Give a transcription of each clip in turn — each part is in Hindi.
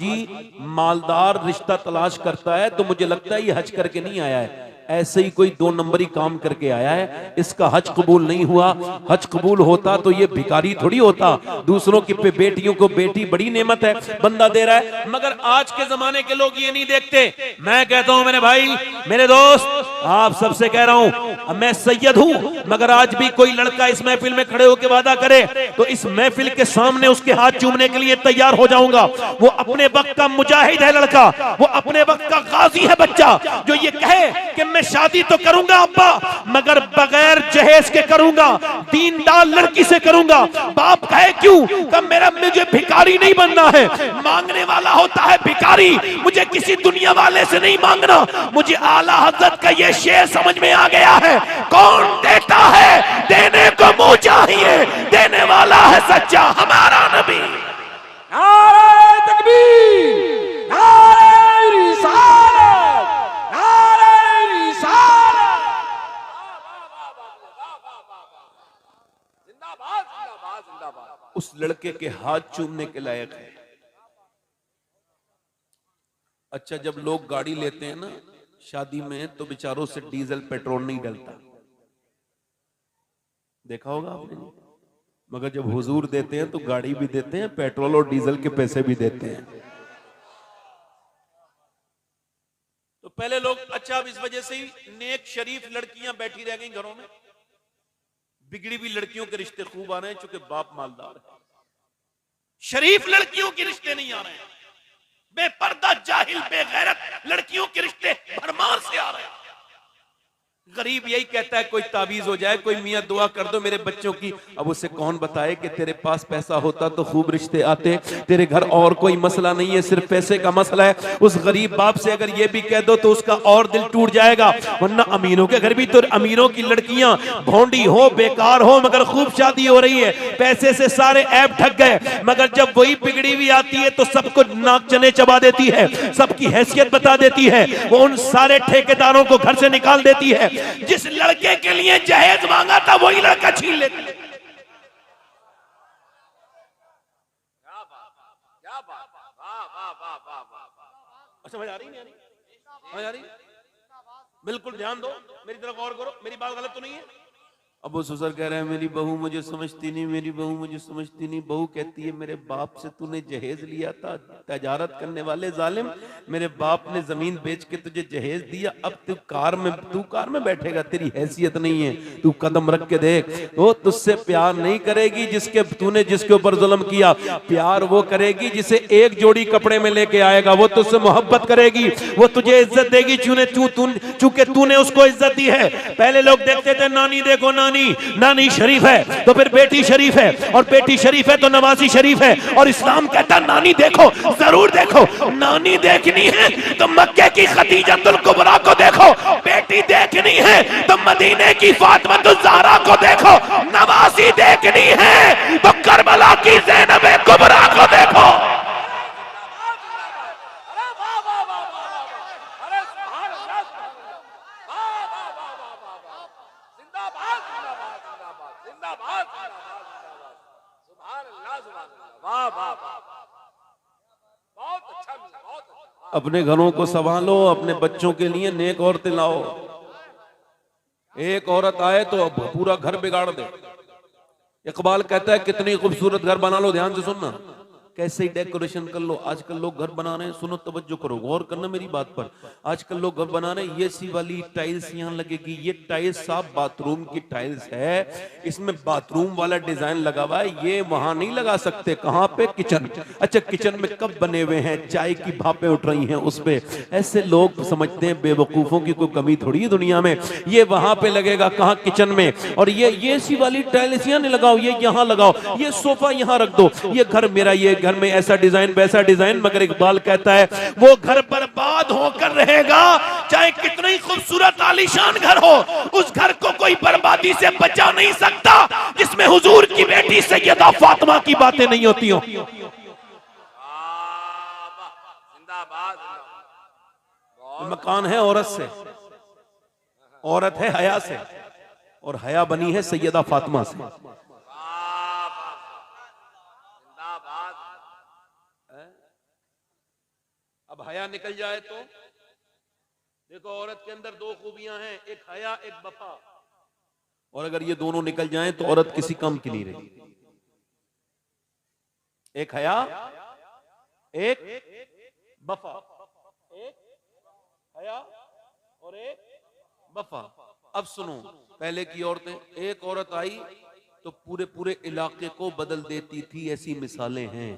जी मालदार रिश्ता तलाश करता है तो मुझे लगता है ये हज करके नहीं आया है, ऐसे ही कोई 2 नंबरी काम करके आया है। इसका हज कबूल नहीं हुआ। हज कबूल होता तो ये भिखारी थोड़ी होता। दूसरों की बेटियों को बेटी बड़ी नेमत है, बंदा दे रहा है, मगर आज के जमाने के लोग ये नहीं देखते। मैं कहता हूं मेरे भाई, मेरे दोस्त, आप सबसे कह रहा हूं, मैं सैयद हूं, मगर आज भी कोई लड़का इस महफिल में खड़े होकर वादा करे तो इस महफिल के सामने उसके हाथ चूमने के लिए तैयार हो जाऊंगा। वो अपने वक्त का मुजाहिद है लड़का, वो अपने वक्त का गाजी है बच्चा, जो ये कहे कि मैं शादी तो करूंगा अब्बा, मगर बगैर जहेज के करूंगा, दीनदार लड़की से करूंगा। बाप कहे क्यों? कब मेरा मुझे भिखारी नहीं बनना है, मांगने वाला होता है भिखारी। मुझे किसी दुनिया वाले से नहीं मांगना। मुझे आला हजरत का ये शेर समझ में आ गया है, कौन देता है देने को मुंह चाहिए, देने वाला है सच्चा हमारा नबी। नारे तकबीर, नारे रिसालत, नारे रिसालत। जिंदाबाद जिंदाबाद जिंदाबाद। उस लड़के के हाथ चूमने के लायक है। अच्छा, जब लोग गाड़ी लेते हैं ना शादी में तो बेचारों से डीजल पेट्रोल नहीं डलता, देखा होगा आपने। मगर जब हुजूर देते हैं तो गाड़ी भी देते हैं, पेट्रोल और डीजल के पैसे भी देते हैं। तो पहले लोग, अच्छा अब इस वजह से ही नेक शरीफ लड़कियां बैठी रह गई घरों में, बिगड़ी हुई लड़कियों के रिश्ते खूब आ रहे हैं, चूंकि बाप मालदार है। शरीफ लड़कियों के रिश्ते नहीं आ रहे हैं, बेपर्दा जाहिल बेगैरत लड़कियों के रिश्ते भरमार से आ रहे हैं। गरीब यही कहता है कोई ताबीज हो जाए, कोई मियां दुआ कर दो मेरे बच्चों की। अब उसे कौन बताए कि तेरे पास पैसा होता तो खूब रिश्ते आते, तेरे घर और कोई मसला नहीं है, सिर्फ पैसे का मसला है। उस गरीब बाप से अगर ये भी कह दो तो उसका और दिल टूट जाएगा। वरना अमीरों के घर भी तो अमीरों की लड़कियां भोंडी हो, बेकार हो, मगर खूब शादी हो रही है, पैसे से सारे ऐप ढक गए। मगर जब वही बिगड़ी हुई आती है तो सबको नाक चने चबा देती है, सबकी हैसियत बता देती है, वो उन सारे ठेकेदारों को घर से निकाल देती है। जिस लड़के के लिए जहेज मांगा था वही लड़का छीन लेता। अच्छा, समझ आ रही नहीं? समझ आ रही? बिल्कुल ध्यान दो, मेरी तरफ गौर करो, मेरी बात गलत तो नहीं है। अब वो ससुर कह रहे हैं मेरी बहू मुझे समझती नहीं, मेरी बहू मुझे समझती नहीं। बहू कहती है मेरे बाप से तूने जहेज लिया था, तजारत करने वाले जालिम, मेरे बाप ने जमीन बेच के तुझे जहेज दिया, अब तू कार में बैठेगा, तेरी हैसियत नहीं है, तू कदम रख के देख। वो तुझसे प्यार नहीं करेगी तूने जिसके ऊपर जुल्म किया, प्यार वो करेगी जिसे एक जोड़ी कपड़े में लेके आएगा, वो तुझसे मोहब्बत करेगी, वो तुझे इज्जत देगी चूंकि तूने उसको इज्जत दी है। पहले लोग देखते थे नानी देखो, नानी शरीफ है तो फिर बेटी शरीफ है, और बेटी शरीफ है तो नवाजी शरीफ है, और इस्लाम कहता नानी देखो, जरूर देखो। नानी देखनी है तो मक्के की खदीजतुल कुबरा को देखो, बेटी देखनी है तो मदीने की फातिमा ज़हरा को देखो, नवाजी देखनी है तो करबला की ज़ैनब कुबरा को देखो। अपने घरों को संभालो, अपने बच्चों के लिए नेक औरतें लाओ। एक औरत आए तो अब पूरा घर बिगाड़ दे। इकबाल कहता है कितनी खूबसूरत घर बना लो, ध्यान से सुनना, कैसे ही डेकोरेशन कर लो। आजकल लोग घर बना रहे हैं, सुनो तवज्जो करो, गौर करना मेरी बात पर। आजकल लोग घर बना रहे हैं, ये सी वाली टाइल्स यहाँ लगेगी, ये टाइल्स साफ बाथरूम की टाइल्स है, इसमें बाथरूम वाला डिजाइन लगा हुआ है, ये वहां नहीं लगा सकते। कहाँ पे? किचन। अच्छा, किचन में कब बने हुए हैं, चाय की भापें उठ रही हैं उस पे। ऐसे लोग समझते हैं बेवकूफों की कोई कमी थोड़ी है दुनिया में, ये वहां पे लगेगा, कहाँ? किचन में। और ये सी वाली टाइल्स यहाँ नहीं लगाओ, ये यहाँ लगाओ, ये सोफा यहाँ रख दो, ये घर मेरा, ये घर में ऐसा डिजाइन वैसा डिजाइन। मगर इकबाल कहता है वो घर बर्बाद होकर रहेगा, चाहे कितना ही खूबसूरत आलीशान घर हो, उस घर को कोई बर्बादी से बचा नहीं सकता जिसमें हुजूर की बेटी सैयदा फातिमा की बातें नहीं होती हो। मकान है औरत से, औरत है हया से, और हया बनी है सैयदा फातिमा से। अब हया निकल जाए तो देखो, औरत के अंदर दो खूबियां हैं, एक हया एक वफा, और अगर ये दोनों निकल जाएं तो औरत किसी काम की नहीं रही। एक हया एक वफा, एक हया और एक वफा। अब सुनो, पहले की औरतें, एक औरत आई तो पूरे पूरे इलाके को बदल देती थी, ऐसी मिसालें हैं।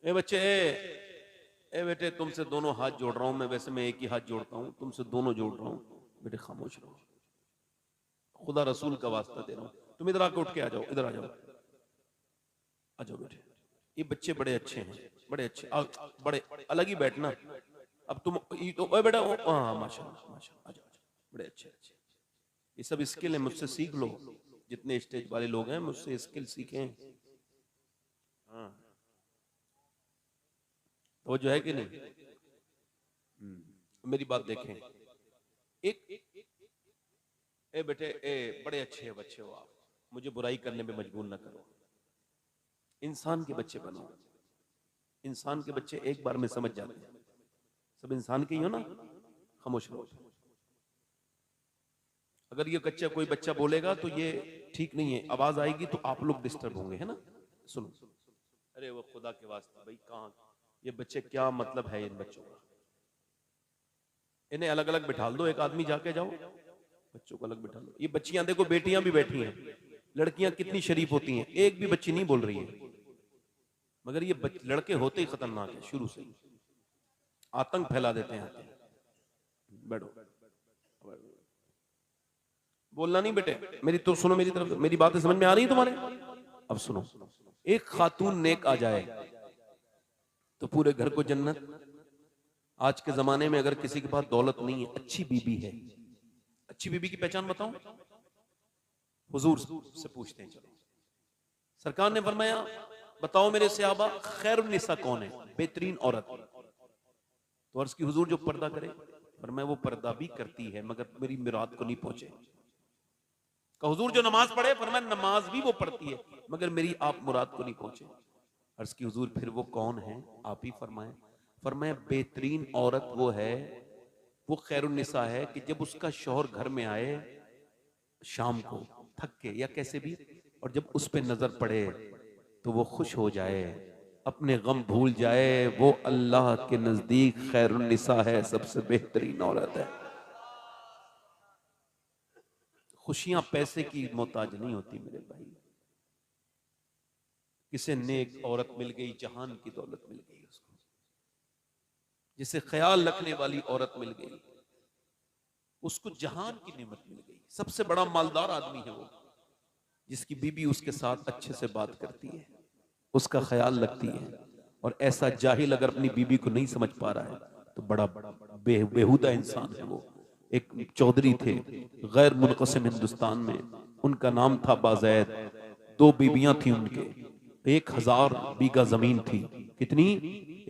ए बच्चे, ए बेटे, तुमसे दोनों हाथ जोड़ रहा हूं मैं, वैसे मैं एक ही हाथ जोड़ता हूं, तुमसे दोनों जोड़ रहा हूं, बेटे खामोश रहो, खुदा रसूल का वास्ता दे रहा हूं। तुम इधर आके उठ के आ जाओ, इधर आ जाओ, आ जाओ बेटे। ये बच्चे बड़े अच्छे हैं, बड़े अच्छे, बड़े अलग ही बैठना। अब तुम तो ओए बेटा, हाँ माशाल्लाह माशाल्लाह, आ जाओ, बड़े अच्छे अच्छे। ये सब स्किल है, मुझसे सीख लो। जितने स्टेज वाले लोग हैं मुझसे स्किल सीखें। हाँ, वो जो है कि नहीं। मेरी बात देखें, एक ए बेटे, ए बड़े अच्छे हैं बच्चे हो आप, मुझे बुराई करने में मजबूर ना करो। इंसान के बच्चे बनो, इंसान के बच्चे एक बार में समझ जाते हैं, सब इंसान के ही हो ना। खामोश रहो। अगर ये बच्चा, कोई बच्चा बोलेगा तो ये ठीक नहीं है, आवाज आएगी तो आप लोग डिस्टर्ब होंगे, है ना। सुनो, अरे वो खुदा के वास्ते भाई, कहाँ ये बच्चे, क्या मतलब है इन बच्चों का। इन्हें अलग अलग बिठा दो, एक आदमी जाके जाओ, बच्चों को अलग बिठा लो। ये बच्चियां देखो, बेटियां भी बैठी हैं, लड़कियां कितनी शरीफ होती हैं, एक भी बच्ची नहीं बोल रही है। मगर ये लड़के होते ही खतरनाक है, शुरू से आतंक फैला देते हैं। बैठो, बोलना नहीं बेटे, मेरी तो सुनो, मेरी तरफ, मेरी बातें समझ में आ रही है तुम्हारे। अब सुनो, एक खातून नेक आ जाए तो पूरे घर को जन्नत। आज के जमाने में अगर किसी के पास दौलत नहीं है, अच्छी बीबी है, अच्छी बीबी की पहचान बताऊं? हुजूर से पूछते हैं। चलो, सरकार ने फरमाया, बताओ मेरे सहाबा, खैरुन निसा कौन है, बेहतरीन औरत। तो अर्ज की, हुजूर जो पर्दा करे। फरमाया, वो पर्दा भी करती है मगर मेरी मुराद को नहीं पहुंचे। कहा, हुजूर जो नमाज पढ़े। फरमाया, नमाज भी वो पढ़ती है मगर मेरी आप मुराद को नहीं पहुंचे। अर्ज की, हुजूर फिर वो कौन है, आप ही फरमाए। फरमाया, बेहतरीन औरत वो है, वो खैरुन निसा है कि जब उसका शौहर घर में आए शाम को थक के या कैसे भी, और जब उस पे नजर पड़े तो वो खुश हो जाए, अपने गम भूल जाए। वो अल्लाह के नजदीक खैरुन निसा है, सबसे बेहतरीन औरत है। खुशियां पैसे की मोहताज नहीं होती मेरे भाई। किसे नेक औरत मिल गई, जहान की दौलत मिल गई उसको। जिसे ख्याल रखने वाली औरत मिल गई, उसको जहान की नेमत मिल गई। सबसे बड़ा मालदार आदमी है वो, जिसकी बीबी उसके साथ अच्छे से बात करती है, उसका ख्याल रखती है। और ऐसा जाहिल अगर अपनी बीबी को नहीं समझ पा रहा है तो बड़ा बेहुदा इंसान है वो। एक चौधरी थे गैर मुनक़सिम हिंदुस्तान में, उनका नाम था बाज़ैद। 2 बीबियां थी उनके, 1000 बीघा जमीन थी। कितनी?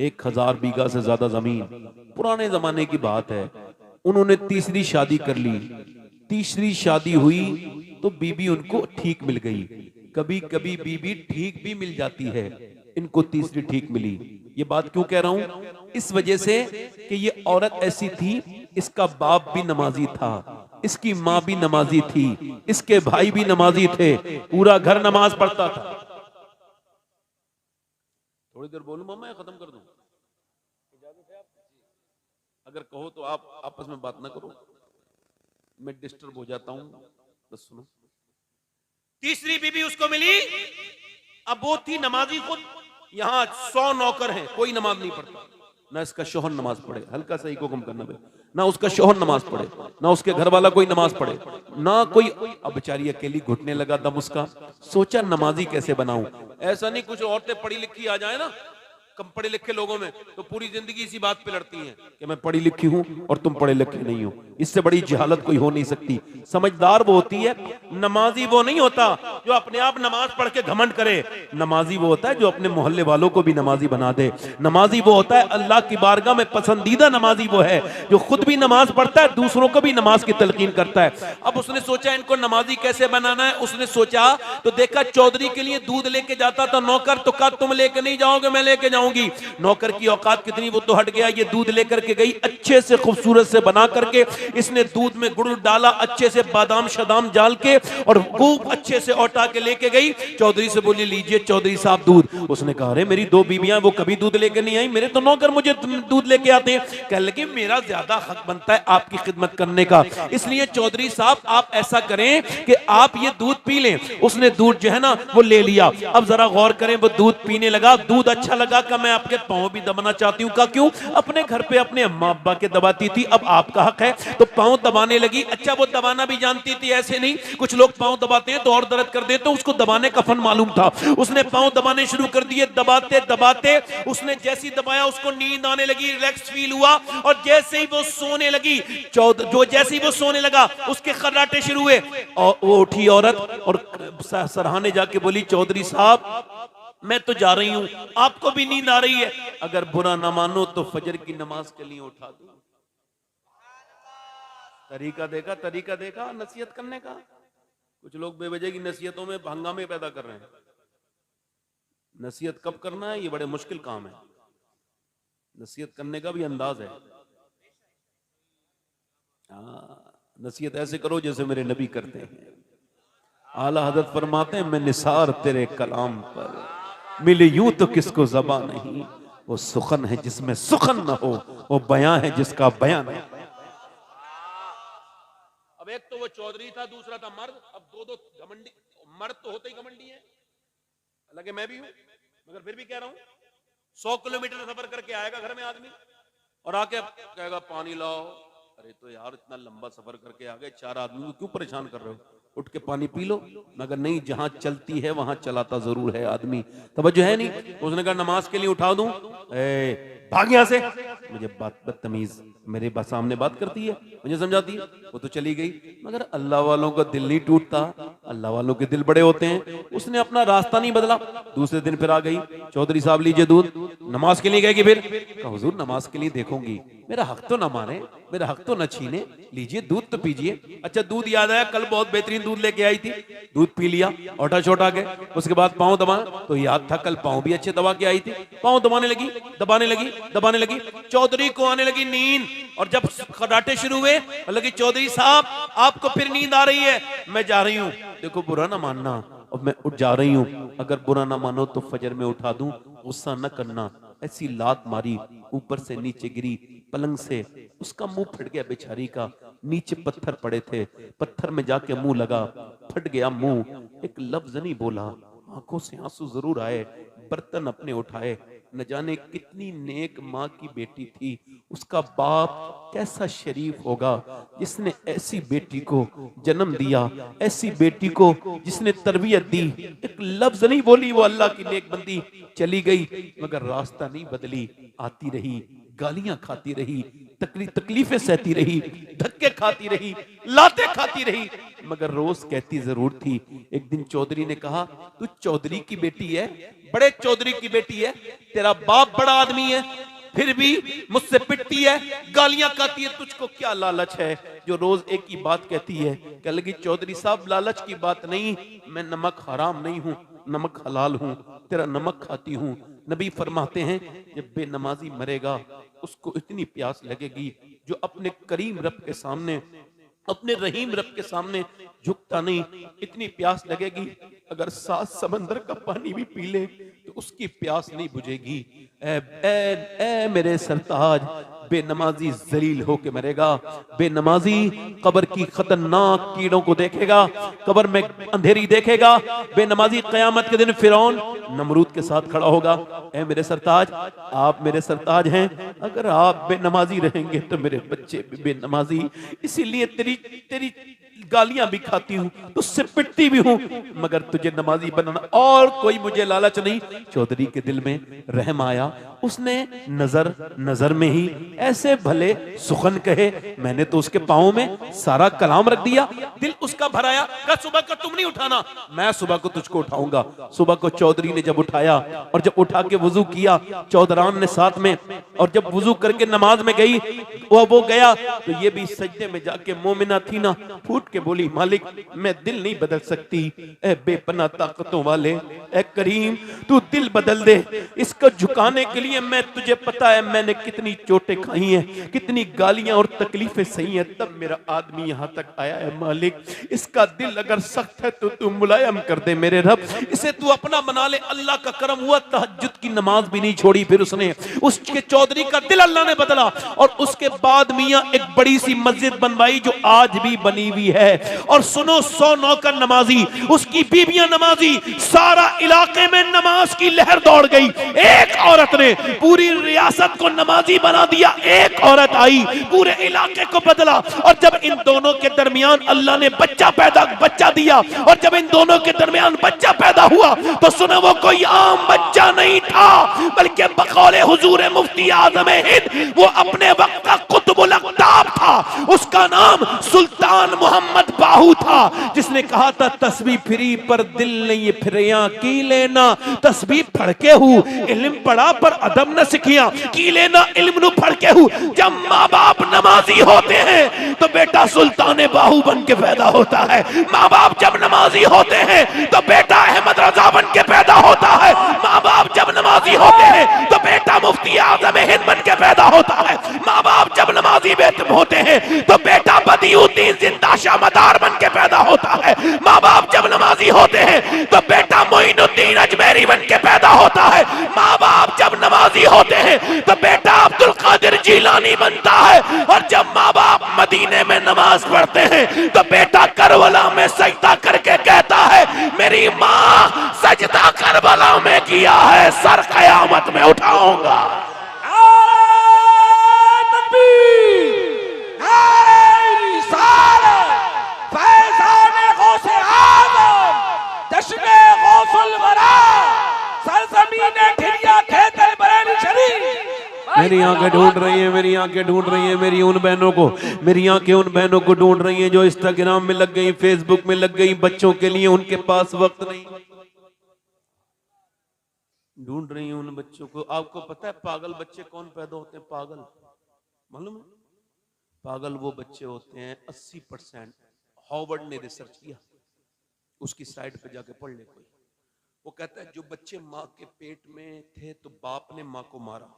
1000 बीघा से ज्यादा जमीन। पुराने जमाने की बात है। उन्होंने तीसरी शादी कर ली। तीसरी शादी हुई तो बीबी उनको ठीक मिल गई। कभी कभी बीबी ठीक भी मिल जाती है, इनको तीसरी ठीक मिली। ये बात क्यों कह रहा हूं? इस वजह से कि ये औरत ऐसी थी, इसका बाप भी नमाजी था, इसकी माँ भी नमाजी थी, इसके भाई भी नमाजी थे, पूरा घर नमाज पढ़ता था। थोड़ी देर बोलूं मामा या खत्म कर दूं? इजाजत है आपकी? अगर कहो तो आप आपस में बात ना करो, मैं डिस्टर्ब हो जाता हूं। बस सुनो। तीसरी बीबी उसको मिली। अब वो थी नमाजी खुद। यहाँ 100 नौकर हैं, कोई नमाज नहीं पढ़ता। ना इसका शौहर नमाज पढ़े, हल्का सा इको कम करना भाई, ना उसका शौहर नमाज पढ़े, ना उसके घर वाला कोई नमाज पढ़े, ना कोई। अब बेचारी अकेली घुटने लगा दम उसका। सोचा नमाजी कैसे बनाऊं। ऐसा नहीं कुछ औरतें पढ़ी लिखी आ जाए ना कम पढ़े लिखे लोगों में तो पूरी जिंदगी इसी बात पे लड़ती हैं कि मैं पढ़ी लिखी हूं और तुम पढ़े लिखे नहीं हो। इससे बड़ी जहालत कोई हो नहीं सकती। समझदार वो होती है, नमाजी वो नहीं होता जो अपने आप नमाज पढ़ के घमंड करे। नमाजी वो होता है जो अपने मोहल्ले वालों को भी नमाजी बना दे। नमाजी वो होता है, अल्लाह की बारगाह में पसंदीदा नमाजी वो है जो खुद भी नमाज पढ़ता है, दूसरों को भी नमाज की तलकीन करता है। अब उसने सोचा इनको नमाजी कैसे बनाना है। उसने सोचा तो देखा चौधरी के लिए दूध लेके जाता था नौकर, तो कहा तुम लेके नहीं जाओगे, मैं लेके जाऊंगी। नौकर की औकात कितनी, वो तो हट गया। ये दूध लेकर के गई, अच्छे से खूबसूरत से बना करके इसने दूध में गुड़ डाला, अच्छे से बादाम शदाम डाल के और खूब अच्छे से औटा के लेके गई। चौधरी से बोली लीजिए चौधरी साहब दूध। उसने कहा अरे मेरी दो बीबियां वो कभी दूध लेके नहीं आई, मेरे तो नौकर मुझे दूध लेके आते हैं। कहने लगे मेरा ज्यादा हक बनता है आपकी खिदमत करने का, इसलिए चौधरी साहब आप ऐसा करें कि आप ये दूध पी लें। उसने दूध जो है ना वो ले लिया। अब जरा गौर करें, वो दूध पीने लगा, दूध अच्छा लगा का मैं आपके पांव भी दबाना चाहती हूँ। का क्यों? अपने घर पे अपने अम्मा अब्बा के दबाती थी, अब आपका हक है तो पांव दबाने लगी। अच्छा वो दबाना भी जानती थी, ऐसे नहीं कुछ लोग पांव दबाते हैं तो और दर्द कर देते, तो उसको दबाने का फन मालूम था। उसने पांव दबाने शुरू कर दिए, दबाते दबाते उसने जैसी दबाया उसको नींद आने लगी, रिलैक्स फील हुआ। और जैसे ही वो सोने लगी, जैसे ही वो सोने लगा उसके खर्राटे शुरू हुए। और वो उठी औरत और सराहने जाके बोली चौधरी साहब मैं तो जा रही हूं, आपको भी नींद आ रही है, अगर बुरा ना मानो तो फजर की नमाज के लिए उठा दूं। तरीका देखा नसीहत करने का। कुछ लोग बेवजह की नसीहतों में हंगामे पैदा कर रहे हैं। नसीहत कब करना है ये बड़े मुश्किल काम है। नसीहत करने का भी अंदाज है। नसीहत ऐसे करो जैसे मेरे नबी करते हैं। आला हजरत फरमाते हैं मैं निसार तेरे कलाम पर मिले यूं तो किसको ज़बां नहीं, वो सुखन है जिसमें सुखन न हो, वो बयां है जिसका बयां नहीं। अब एक तो वो चौधरी था, दूसरा था मर्द। अब दो घमंडी मर्द तो होते ही घमंडी है, हालांकि मैं भी हूं, मगर फिर भी कह रहा हूं 100 किलोमीटर सफर करके आएगा घर में आदमी और आके कहेगा पानी लाओ। अरे तो यार इतना लंबा सफर करके आ गए, 4 आदमी को क्यों परेशान कर रहे हो, उठ के पानी पी लो। मगर नहीं, जहां चलती है वहां चलाता जरूर है आदमी। तवज्जो है नहीं। उसने कहा नमाज के लिए उठा दूं, भाग यहां से, मुझे बदतमीज मेरे सामने बात करती है, मुझे समझाती है। वो तो चली गई, मगर अल्लाह वालों का दिल नहीं टूटता, अल्लाह वालों के दिल बड़े होते हैं। उसने अपना रास्ता नहीं बदला। दूसरे दिन फिर आ गई, चौधरी साहब लीजिए दूध। नमाज के लिए गएगी, फिर कहा हुजूर नमाज के लिए देखूंगी, मेरा हक तो ना माने, मेरा हक तो न छीने, लीजिए दूध तो पीजिए। अच्छा दूध याद आया, कल बहुत बेहतरीन दूध लेके आई थी, दूध पी लिया औटा छोटा के। उसके बाद पाँव दबाना, तो याद था कल पाँव भी अच्छे दबा के आई थी। पाँव दबाने लगी, दबाने लगी, दबाने लगी। चौधरी को आने लगी नींद, और जब खर्राटे शुरू हुए लगी चौधरी साहब आपको फिर नींद आ रही है, मैं जा रही हूँ। देखो बुरा ना मानना, अब मैं उठ जा रही हूँ, अगर बुरा ना मानो तो फजर में उठा दूं, गुस्सा न करना। ऐसी लात मारी, ऊपर से नीचे गिरी पलंग से, उसका मुंह फट गया बेचारी का। नीचे पत्थर पड़े थे, पत्थर में जाके मुंह लगा, फट गया मुंह। एक लफ्ज नहीं बोला, आंखों से आंसू जरूर आए। बर्तन अपने उठाए, न जाने कितनी नेक माँ की बेटी थी, उसका बाप कैसा शरीफ होगा जिसने ऐसी बेटी को जन्म दिया, ऐसी बेटी को जिसने तरबियत दी। एक लफ्ज नहीं बोली, वो अल्लाह की नेक बंदी चली गई, मगर रास्ता नहीं बदली, आती रही, गालियां खाती रही, तकलीफें सहती रही, धक्के खाती रही, लाते खाती रही, मगर रोज कहती जरूर थी। एक दिन चौधरी ने कहा तू चौधरी की बेटी है, बड़े चौधरी की बेटी है, तेरा बाप बड़ा आदमी है, फिर भी मुझसे पिटती है, गालियां खाती है, तुझको क्या लालच है जो रोज एक ही बात कहती है। कह लगी चौधरी साहब लालच की बात नहीं, मैं नमक हराम नहीं हूं, नमक हलाल हूं, तेरा नमक खाती हूं। नबी फरमाते हैं जब बेनमाजी मरेगा उसको इतनी प्यास लगेगी जो अपने करीम रब के सामने, अपने रहीम रब के सामने झुकता नहीं, इतनी प्यास लगेगी अगर 7 समंदर का पानी भी पी ले तो उसकी प्यास नहीं बुझेगी। ए मेरे सरताज, बेनमाजी जलील होके मरेगा, बेनमाजी कब्र की खतरनाक कीड़ों को देखेगा, कब्र में अंधेरी देखेगा, बेनमाजी कयामत के दिन फिरौन नमरूद के साथ खड़ा होगा। ए मेरे सरताज, आप मेरे सरताज हैं, अगर आप बेनमाजी रहेंगे तो मेरे बच्चे भी बेनमाजी, इसीलिए तेरी गालियां भी खाती हूँ, तुझसे पिटती भी हूँ, मगर तुझे नमाजी बनाना और कोई मुझे लालच नहीं। चौधरी के दिल में रहम आया, उसने नजर नजर में ही ऐसे भले सुखन कहे, मैंने तो उसके पाँव में सारा कलाम रख दिया। दिल उसका भराया, कहा सुबह को तुम नहीं उठाना, मैं सुबह को तुझको उठाऊंगा। सुबह को चौधरी ने जब उठाया और जब उठा के वुजू किया, चौधरान ने साथ में, और जब वुजू करके नमाज में गई, वो गया तो ये भी सजदे में जाके मोमिना थी ना, फूट के बोली, मालिक मैं दिल नहीं बदल सकती, ए बेपना ताकतों वाले, ए करीम तू दिल बदल दे। इसको झुकाने के लिए मैं, तुझे पता है मैंने कितनी चोटें खाई हैं, कितनी गालियां और तकलीफें सही हैं, तब मेरा आदमी यहां तक आया है। मालिक इसका दिल अगर सख्त है तो तू मुलायम कर दे मेरे रब, इसे तू अपना बना ले। अल्लाह का करम हुआ, तहज्जुद की नमाज भी नहीं छोड़ी फिर उसने, उसके चौधरी का दिल अल्लाह ने बदला। और उसके बाद मियां एक बड़ी सी मस्जिद बनवाई जो आज भी बनी हुई है। और सुनो, 100 नौकर नमाजी, उसकी बीबियां नमाजी, सारा इलाके में नमाज की लहर दौड़ गई। एक औरत ने पूरी रियासत को नमाजी बना दिया, एक औरत आई पूरे इलाके को बदला। और जब इन दोनों के दरमियान अल्लाह ने बच्चा दिया, और जब इन दोनों के दरमियान बच्चा पैदा हुआ तो सुनो, वो कोई आम बच्चा नहीं था, बल्कि बकौले हुजूर मुफ्ती आज़म हिंद वो अपने वक्त का कुतुबुल अक़ताब था। उसका नाम सुल्तान मोहम्मद बाहू था, जिसने कहा था तस्बीह फिरी पर दिल नहीं फिरिया की लेना, तस्बीह पढ़ के हूँ इल्म पढ़ा पर अदब न सिखिया की लेना, इल्म नु पढ़ के हूँ। जब माँ बाप नमाजी होते हैं तो बेटा सुल्तान बाहू बन के पैदा होता है। माँ बाप जब नमाजी होते हैं तो बेटा अहमद रजा बन के पैदा होता है। माँ बाप जब नमाजी होते हैं तो बेटा मुफ्ती आज़म हिंद बन के पैदा होता है। माँ बाप जब नमाजी होते हैं तो बेटा बदियुद्दीन जिंदा शाहमदार बन के पैदा होता है। माँ बाप जब नमाजी होते हैं तो बेटा मोइनुद्दीन अजमेरी बन के पैदा होता है। माँ बाप जब नमाजी होते हैं तो बेटा अब्दुल कादिर जीलानी बनता है। और जब माँ बाप मदीने में नमाज पढ़ते हैं तो बेटा करबला में सजदा करके कहता है, मेरी माँ सजदा करबला में किया है, सर कयामत में उठाऊंगा। मेरी आंखें ढूंढ रही है, मेरी आंखें ढूंढ रही है, मेरी उन बहनों को, मेरी आंखें उन बहनों को ढूंढ रही हैं जो इंस्टाग्राम में लग गई, फेसबुक में लग गई, बच्चों के लिए उनके पास वक्त नहीं। ढूंढ रही हैं उन बच्चों को। आपको पता है पागल बच्चे कौन पैदा होते हैं? पागल मालूम है? पागल वो बच्चे होते हैं 80%, हॉवर्ड ने रिसर्च किया, उसकी साइट पे जाके पढ़ ले कोई। वो कहता है जो बच्चे माँ के पेट में थे तो बाप ने माँ को मारा,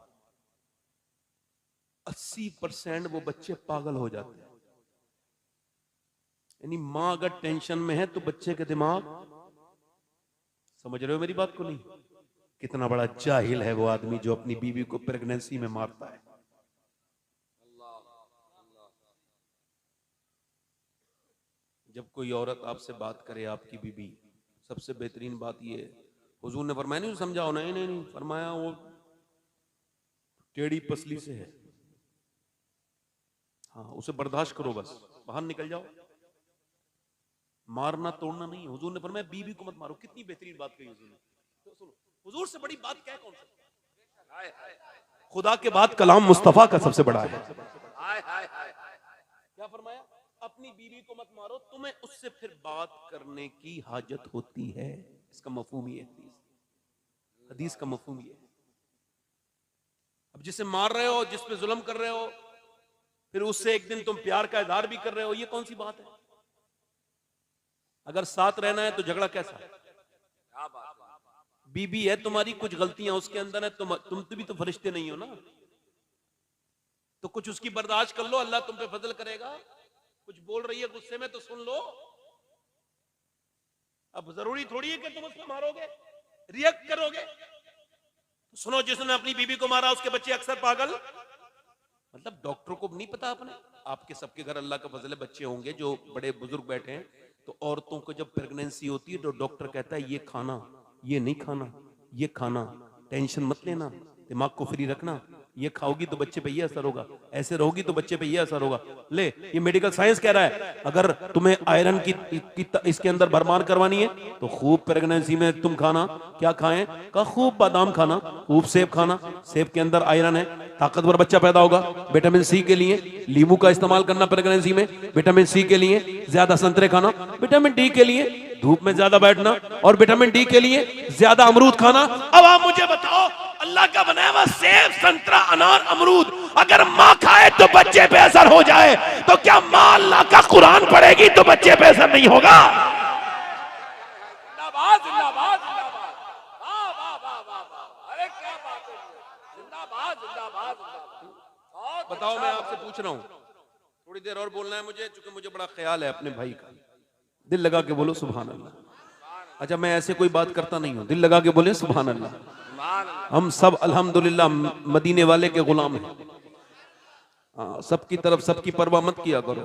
80% वो बच्चे पागल हो जाते हैं। यानी माँ अगर टेंशन में है तो बच्चे के दिमाग, समझ रहे हो मेरी बात को? नहीं। कितना बड़ा जाहिल है वो आदमी जो अपनी बीवी को प्रेगनेंसी में मारता है। जब कोई औरत आपसे बात करे, आपकी बीवी, सबसे बेहतरीन बात ये है, हुजूर ने फरमाया नहीं समझाओ, नहीं फरमाया वो टेढ़ी पसली से है, हाँ उसे बर्दाश्त करो, बस बाहर निकल जाओ, मारना तोड़ना नहीं। हुजूर ने फरमाया बीवी को मत मारो। कितनी बेहतरीन बात कही हुजूर ने। तो सुनो, हुजूर से बड़ी बात क्या कौन सा? खुदा के बाद कलाम मुस्तफा का सबसे बड़ा है। क्या फरमाया? अपनी बीवी को मत मारो, तुम्हें उससे फिर बात करने की हाजत होती है। इसका मफहूम ये है, हदीस का मफहूम ये है। अब जिसे मार रहे हो, जिस पे जुल्म कर रहे हो, फिर उससे एक दिन तुम प्यार का इजहार भी कर रहे हो, ये कौन सी बात है? अगर साथ रहना है तो झगड़ा कैसा? बीबी है तुम्हारी, कुछ गलतियां उसके अंदर है, तुम भी तो फरिश्ते नहीं हो ना, तो कुछ उसकी बर्दाश्त कर लो, अल्लाह तुम पे फजल करेगा। कुछ बोल रही है गुस्से में तो सुन लो। अब जरूरी थोड़ी है कि तुम उसको मारोगे, रिएक्ट करोगे। सुनो, जिसने अपनी बीबी को मारा उसके बच्चे अक्सर पागल, मतलब डॉक्टर को नहीं पता अपने, आपके सबके घर अल्लाह का फजल है बच्चे होंगे जो बड़े बुजुर्ग बैठे हैं, तो औरतों को जब प्रेगनेंसी होती है तो डॉक्टर कहता है ये खाना, ये नहीं खाना, ये खाना, टेंशन मत लेना, दिमाग को फ्री रखना, ये खाओगी तो बच्चे पे ये असर होगा, ऐसे रहोगी तो बच्चे पे ये असर होगा। ले, ये मेडिकल साइंस कह रहा है अगर तुम्हें आयरन की इसके अंदर भरमार करवानी है तो खूब प्रेगनेंसी में तुम खाना, क्या खाएं का, खूब बादाम खाना, खूब सेब खाना, सेब के अंदर आयरन है, ताकतवर बच्चा पैदा होगा। विटामिन सी के लिए नींबू का इस्तेमाल करना प्रेगनेंसी में, विटामिन सी के लिए ज्यादा संतरे खाना, विटामिन डी के लिए धूप में ज्यादा बैठना, और विटामिन डी के लिए ज्यादा अमरूद खाना। अब आप मुझे बताओ, अल्लाह का बनाया हुआ सेब, संतरा, अनार, अमरूद अगर माँ खाए तो बच्चे पे असर हो जाए, तो क्या माँ अल्लाह का कुरान पढ़ेगी तो बच्चे पे असर नहीं होगा? जिंदाबाद जिंदाबाद जिंदाबाद, वाह वाह वाह वाह वाह, अरे क्या बात है, जिंदाबाद जिंदाबाद जिंदाबाद। बताओ, मैं आपसे पूछ रहा हूं, थोड़ी देर और बोलना है मुझे, क्योंकि मुझे बड़ा ख्याल है अपने भाई का। दिल लगा के बोलो सुभान अल्लाह। अच्छा, मैं ऐसे कोई बात करता नहीं हूं, दिल लगा के बोले सुभान अल्लाह। हम सब अल्हम्दुलिल्लाह मदीने वाले के गुलाम हैं। सबकी तरफ सबकी परवाह मत किया करो।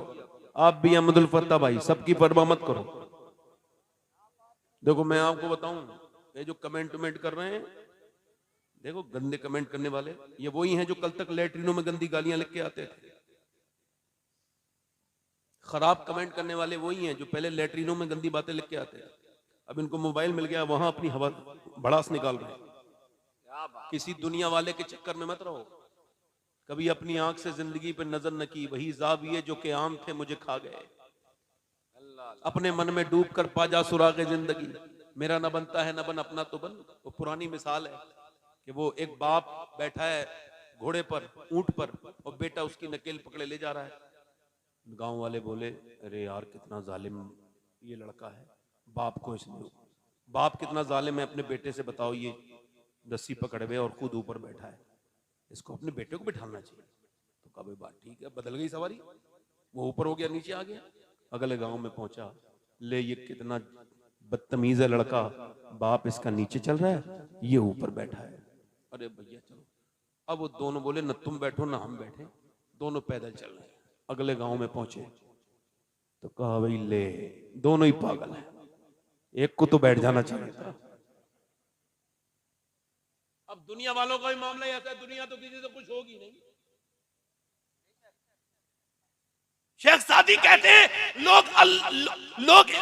आप भी अहमदुल फत्ता भाई, सबकी परवाह मत करो। देखो मैं आपको बताऊं, ये जो कमेंट कर रहे हैं, देखो गंदे कमेंट करने वाले ये वही हैं जो कल तक लैट्रिनों में गंदी गालियां लिख के आते थे। खराब कमेंट करने वाले वही हैं जो पहले लैट्रिनों में गंदी बातें लिख के आते हैं। अब इनको मोबाइल मिल गया, वहां अपनी हवा भड़ास निकाल रहे हैं। किसी दुनिया वाले के चक्कर में मत रहो। कभी अपनी आंख से जिंदगी पे नजर न की, वही ज़ाविये जो के आम थे मुझे खा गए। अपने मन में डूब कर पा जा सुरागे जिंदगी, मेरा न बनता है न बन अपना तो बन। वो पुरानी मिसाल है कि वो एक बाप बैठा है घोड़े पर, ऊंट पर, और बेटा उसकी नकेल पकड़े ले जा रहा है। गांव वाले बोले, अरे यार कितना जालिम ये लड़का है, बाप को इसने, बाप कितना जालिम है अपने बेटे से, बताओ ये रस्सी पकड़े हुए और खुद ऊपर बैठा है, इसको अपने बेटे को बिठाना चाहिए। तो कभी बात ठीक है, बदल गई सवारी, वो ऊपर हो गया, नीचे आ गया, अगले गांव में पहुंचा, ले ये कितना बदतमीज है लड़का, बाप इसका नीचे चल रहा है, ये ऊपर बैठा है। अरे भैया चलो। अब वो दोनों बोले न तुम बैठो ना हम बैठे, दोनों पैदल चल रहे हैं। अगले गांव में पहुंचे तो कहा भाई ले, दोनों ही पागल है, एक को तो बैठ जाना चाहिए था। अब दुनिया वालों का भी मामला ऐसा है, दुनिया तो किसी से कुछ होगी नहीं। शेख सादी कहते हैं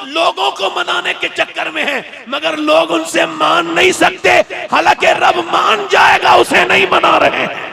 लोगों को मनाने के चक्कर में है, मगर लोग उनसे मान नहीं सकते, हालांकि रब मान जाएगा, उसे नहीं मना रहे हैं।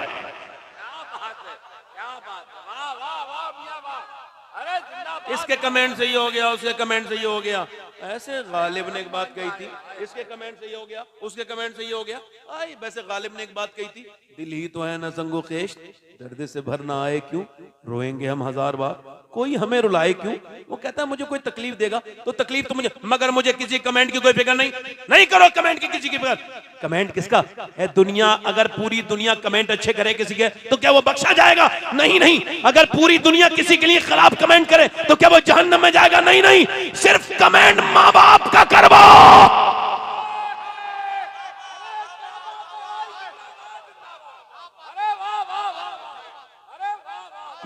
इसके कमेंट से ये हो गया, उसके कमेंट से ये हो गया, ऐसे गालिब ने एक बात कही थी, इसके कमेंट से ये हो गया, उसके कमेंट से ये हो गया। आई वैसे गालिब ने एक बात कही थी, दिल ही तो है ना संगो खेश, दर्द से भर ना आए क्यों, रोएंगे हम हजार बार, कोई हमें रुलाए क्यों। वो कहता है मुझे कोई तकलीफ देगा तो तकलीफ तो मुझे, मगर मुझे किसी कमेंट की कोई फिक्र नहीं। नहीं करो कमेंट की किसी की फिक्र। कमेंट किसका है? दुनिया, अगर पूरी दुनिया कमेंट अच्छे करे किसी के तो क्या वो बख्शा जाएगा? नहीं नहीं। अगर पूरी दुनिया किसी के लिए खराब कमेंट करे तो क्या वो जहन्नम में जाएगा? नहीं नहीं। सिर्फ कमेंट माँ बाप का करवाओ।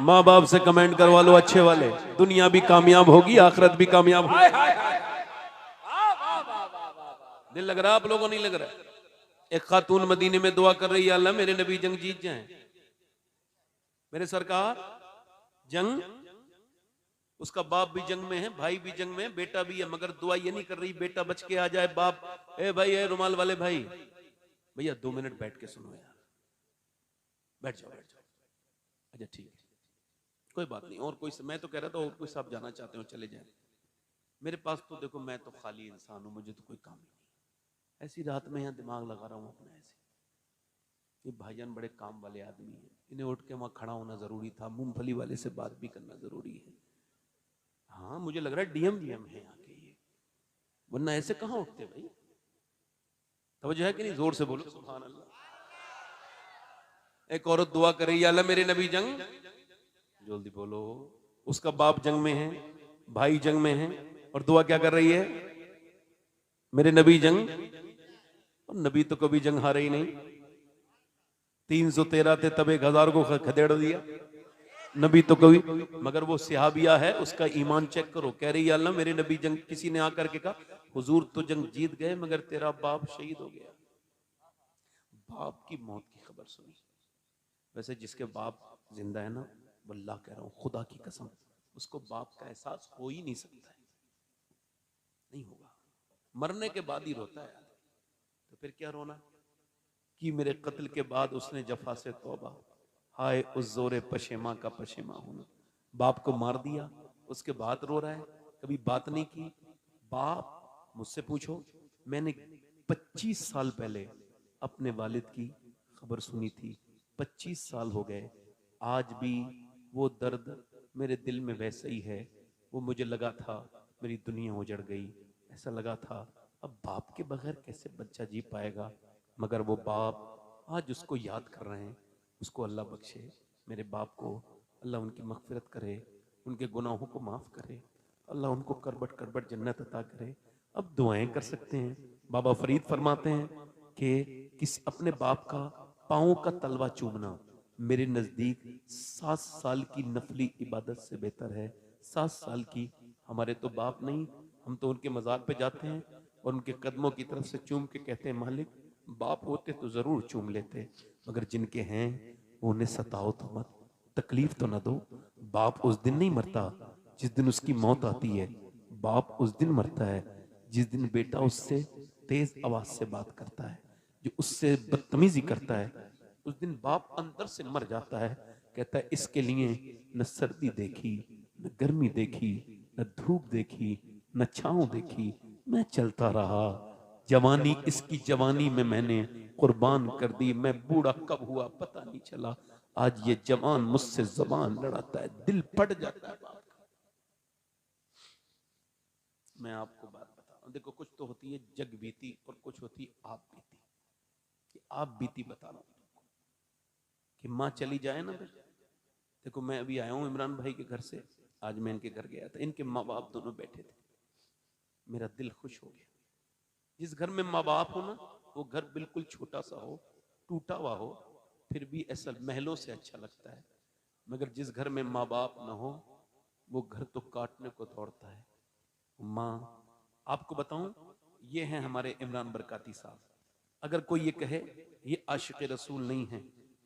माँ बाप से कमेंट करवा लो अच्छे वाले, दुनिया भी कामयाब होगी, आखिरत भी कामयाब होगी। दिल लग रहा, आप लोगों नहीं लग रहा? एक खातून मदीने में दुआ कर रही है, अल्लाह मेरे नबी जंग जीत जाएं, मेरे सरकार जंग, उसका बाप भी जंग में है, भाई भी जंग में है, बेटा भी है, मगर दुआ ये नहीं कर रही बेटा बच के आ जाए। बाप, ए भाई, ए रुमाल वाले भाई, भैया 2 मिनट बैठ के सुनो यार, बैठ जाओ बैठ जाओ। अच्छा ठीक है, कोई बात नहीं। और कोई, मैं तो कह रहा था और कोई सब जाना चाहते हो चले जाए, मेरे पास तो देखो मैं तो खाली इंसान हूं, मुझे तो कोई काम नहीं। ऐसी रात में यहाँ दिमाग लगा रहा हूँ अपना, ऐसे ये भाईजान बड़े काम वाले आदमी हैं, इन्हें उठ के वहां खड़ा होना जरूरी था, मूंगफली वाले से बात भी करना जरूरी है। हाँ मुझे लग रहा है डीएम है यहाँ के ये, वरना ऐसे कहाँ उठते भाई? तवज्जो है कि नहीं? जोर से बोलो सुभान अल्लाह। एक औरत दुआ कर रही है, अल्लाह मेरे नबी जंग, जल्दी बोलो, उसका बाप जंग में है, भाई जंग में है, और दुआ क्या कर रही है? मेरे नबी जंग। और नबी तो कभी जंग हारे ही नहीं, 313 थे तब 1000 को खदेड़ दिया। नबी तो कभी, मगर वो सिहाबिया है, उसका ईमान चेक करो, कह रही है अल्लाह मेरे नबी जंग, किसी ने आकर के कहा हुजूर तो जंग जीत गए मगर तेरा बाप शहीद हो गया। बाप की मौत की खबर सुनी, वैसे जिसके बाप जिंदा है ना, वल्लाह कह रहा हूँ, खुदा की कसम, उसको बाप का एहसास हो ही नहीं सकता है, नहीं होगा। मरने के बाद ही रोता है। तो फिर क्या रोना कि मेरे कत्ल के बाद उसने जफा से तौबा, हाय उस जोरे पशेमा का पशेमा होना। बाप को मार दिया, उसके बाद रो रहा है, कभी बात नहीं की। बाप, मुझसे पूछो, मैंने 25 साल पहले अपने वालिद की खबर सुनी थी, 25 साल हो गए, आज भी वो दर्द मेरे दिल में वैसे ही है। वो मुझे लगा था मेरी दुनिया उजड़ गई, ऐसा लगा था अब बाप के बगैर कैसे बच्चा जी पाएगा। मगर वो बाप आज उसको याद कर रहे हैं, उसको अल्लाह बख्शे, मेरे बाप को अल्लाह उनकी मगफिरत करे, उनके गुनाहों को माफ करे, अल्लाह उनको करबट करबट जन्नत अता करे। अब दुआएं कर सकते हैं। बाबा फरीद फरमाते हैं कि किस अपने बाप का पाँव का तलवा चूमना मेरे नजदीक 7 साल की नफली इबादत से बेहतर है। 7 साल की, हमारे तो बाप नहीं, हम तो उनके मज़ार पे जाते हैं और उनके कदमों की तरफ से चूम के कहते हैं मालिक, बाप होते तो जरूर चूम लेते, मगर जिनके हैं वो उन्हें सताओ तो मत, तकलीफ तो ना दो। बाप उस दिन नहीं मरता जिस दिन उसकी मौत आती है, बाप उस दिन मरता है जिस दिन बेटा उससे तेज आवाज से बात करता है, जो उससे बदतमीजी करता है, उस दिन बाप अंदर से मर जाता है। कहता है इसके लिए न सर्दी देखी, न गर्मी देखी, न धूप देखी, न छांव देखी, मैं चलता रहा। जवानी इसकी जवानी में मैंने कुर्बान कर दी, मैं बूढ़ा कब हुआ पता नहीं चला। आज ये जवान मुझसे जबान लड़ाता है, दिल फट जाता है बाप का। मैं आपको बात बता, देखो कुछ तो होती है जग बीती और कुछ होती है आप बीती। कि आप बीती बता रहा हूं तुमको, कि माँ चली जाए ना, देखो मैं अभी आया हूं इमरान भाई के घर से, आज मैं इनके घर गया था, इनके माँ बाप दोनों बैठे थे, मेरा दिल खुश हो गया। जिस घर में माँ बाप हो ना, वो घर बिल्कुल छोटा सा हो, टूटा हुआ हो, फिर भी ऐसा महलों से अच्छा लगता है। मगर जिस घर में माँ बाप ना हो, वो घर तो काटने को दौड़ता है। माँ, आपको बताऊं, ये हैं हमारे इमरान बरकाती साहब। अगर कोई ये कहे ये आशिक रसूल नहीं है,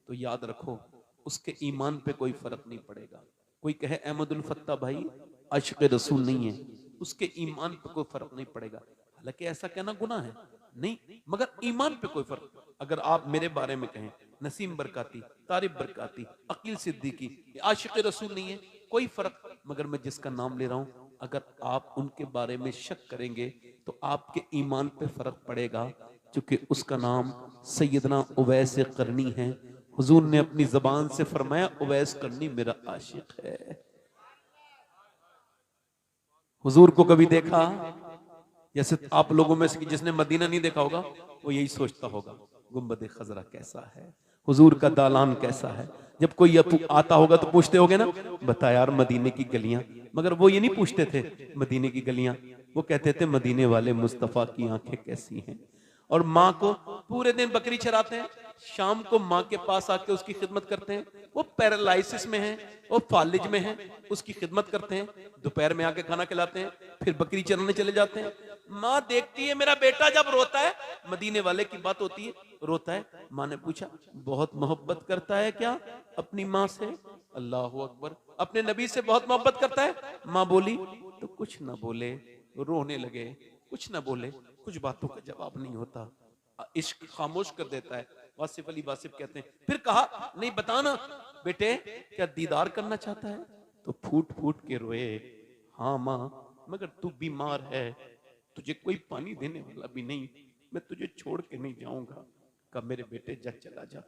तो याद रखो उसके ईमान पे कोई फर्क नहीं पड़ेगा। कोई कहे अहमदुल फत्ता भाई आशिक रसूल नहीं है, उसके ईमान पे कोई फर्क नहीं पड़ेगा। हालांकि ऐसा कहना गुनाह है नहीं, मगर ईमान पे कोई फर्क। अगर आप मेरे बारे में कहें नसीम बरकाती, तारिफ बरकाती, अकील सिद्दीकी आशिक रसूल नहीं है, कोई फर्क। मगर मैं जिसका नाम ले रहा हूं, अगर आप उनके बारे में शक करेंगे तो आपके ईमान पे फर्क पड़ेगा, क्योंकि उसका नाम सैयदना उवैस करनी है। हुजूर ने अपनी जबान से फरमाया उवैस करनी मेरा आशिक है। हुजूर को कभी देखा? जैसे आप लोगों में से जिसने मदीना नहीं देखा होगा वो यही सोचता होगा गुंबद खजरा कैसा है, हुजूर का दालान कैसा है। जब कोई आता होगा तो पूछते होगे ना, बता यार मदीने की गलियां। मगर वो ये नहीं पूछते थे मदीने की गलियां, वो कहते थे मदीने वाले मुस्तफा की आंखें कैसी हैं। और माँ को पूरे दिन बकरी चराते हैं, शाम को माँ के पास आके उसकी खिदमत करते हैं। वो पैरालाइसिस में है, वो फालिज में है, उसकी खिदमत करते हैं। दोपहर में आके खाना खिलाते हैं, फिर बकरी चराने चले जाते हैं। माँ देखती है मेरा बेटा जब रोता है, मदीने वाले की बात होती है, रोता है। माँ ने पूछा बहुत मोहब्बत करता है क्या अपनी माँ से? अल्लाह अकबर। अपने नबी से बहुत मोहब्बत करता है? माँ बोली तो कुछ ना बोले, रोने लगे, कुछ ना बोले, कुछ बातों का जवाब नहीं होता, इश्क खामोश कर देता है। वासिफ अली वासिफ कहते हैं, फिर कहा नहीं बताना बेटे क्या दीदार करना चाहता है? तो फूट फूट के रोए, हाँ माँ मगर तू बीमार है, तुझे कोई पानी देने वाला भी नहीं, मैं तुझे छोड़ के नहीं जाऊंगा। कब मेरे बेटे जा, चला जा,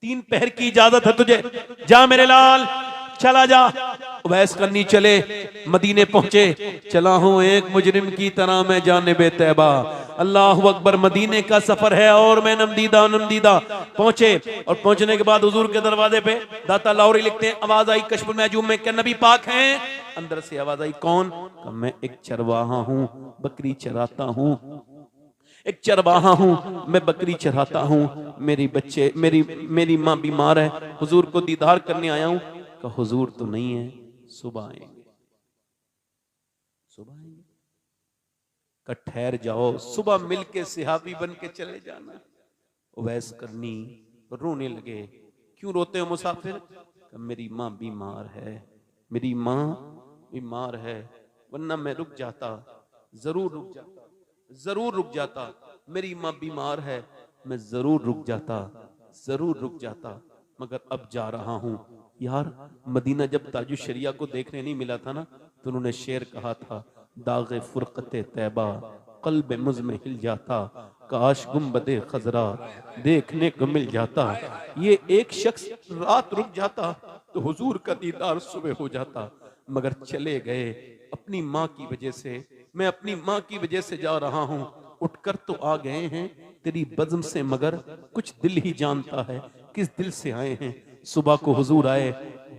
3 पहर की इजाजत है तुझे, जा मेरे लाल चला जा। उवैस करनी चले, मदीने पहुंचे, चला हूं एक मुजरिम की तरह मैं जानिबे तैबा। अल्लाह अकबर। मदीने का सफर है और मैं नमदीदा नमदीदा पहुंचे। और पहुंचने के बाद हुजूर के दरवाजे पे दाता लाहौरी लिखते हैं, आवाज आई कश्फुल महजूम में, क्या नबी पाक हैं? अंदर से आवाज आई, कौन? मैं एक चरवाहा हूं, बकरी चराता हूं, एक चरवाहा हूं, मैं बकरी चराता हूं, मेरी बच्चे मेरी मेरी माँ बीमार है, हुजूर को दीदार करने आया हूं। कहा हुजूर तो नहीं है, सुबह आएंगे, सुबह आएंगे। का ठहर जाओ, सुबह मिलके सिहाबी बन के चले जाना। उवैस करनी रोने लगे, क्यों रोते हो मुसाफिर? मेरी माँ बीमार है, मेरी माँ बीमार है, वरना मैं रुक जाता, जरूर रुक जाता, जरूर रुक जाता। मेरी माँ बीमार है, मैं जरूर रुक जाता, जरूर रुक जाता, मगर अब जा रहा हूं। यार मदीना जब ताजु शरिया को देखने नहीं मिला था ना, तो उन्होंने शेर कहा था, दागे फुरकते तैबा कल्ब मुझ में हिल जाता, काश गुम्बदे खजरा देखने को मिल जाता। ये एक शख्स रात रुक जाता तो हुजूर का दीदार सुबह हो जाता, मगर चले गए अपनी माँ की वजह से। मैं अपनी माँ की वजह से जा रहा हूँ, उठकर तो आ गए हैं तेरी बज़्म से, मगर कुछ दिल ही जानता है किस दिल से आए हैं। सुबह को हुजूर आए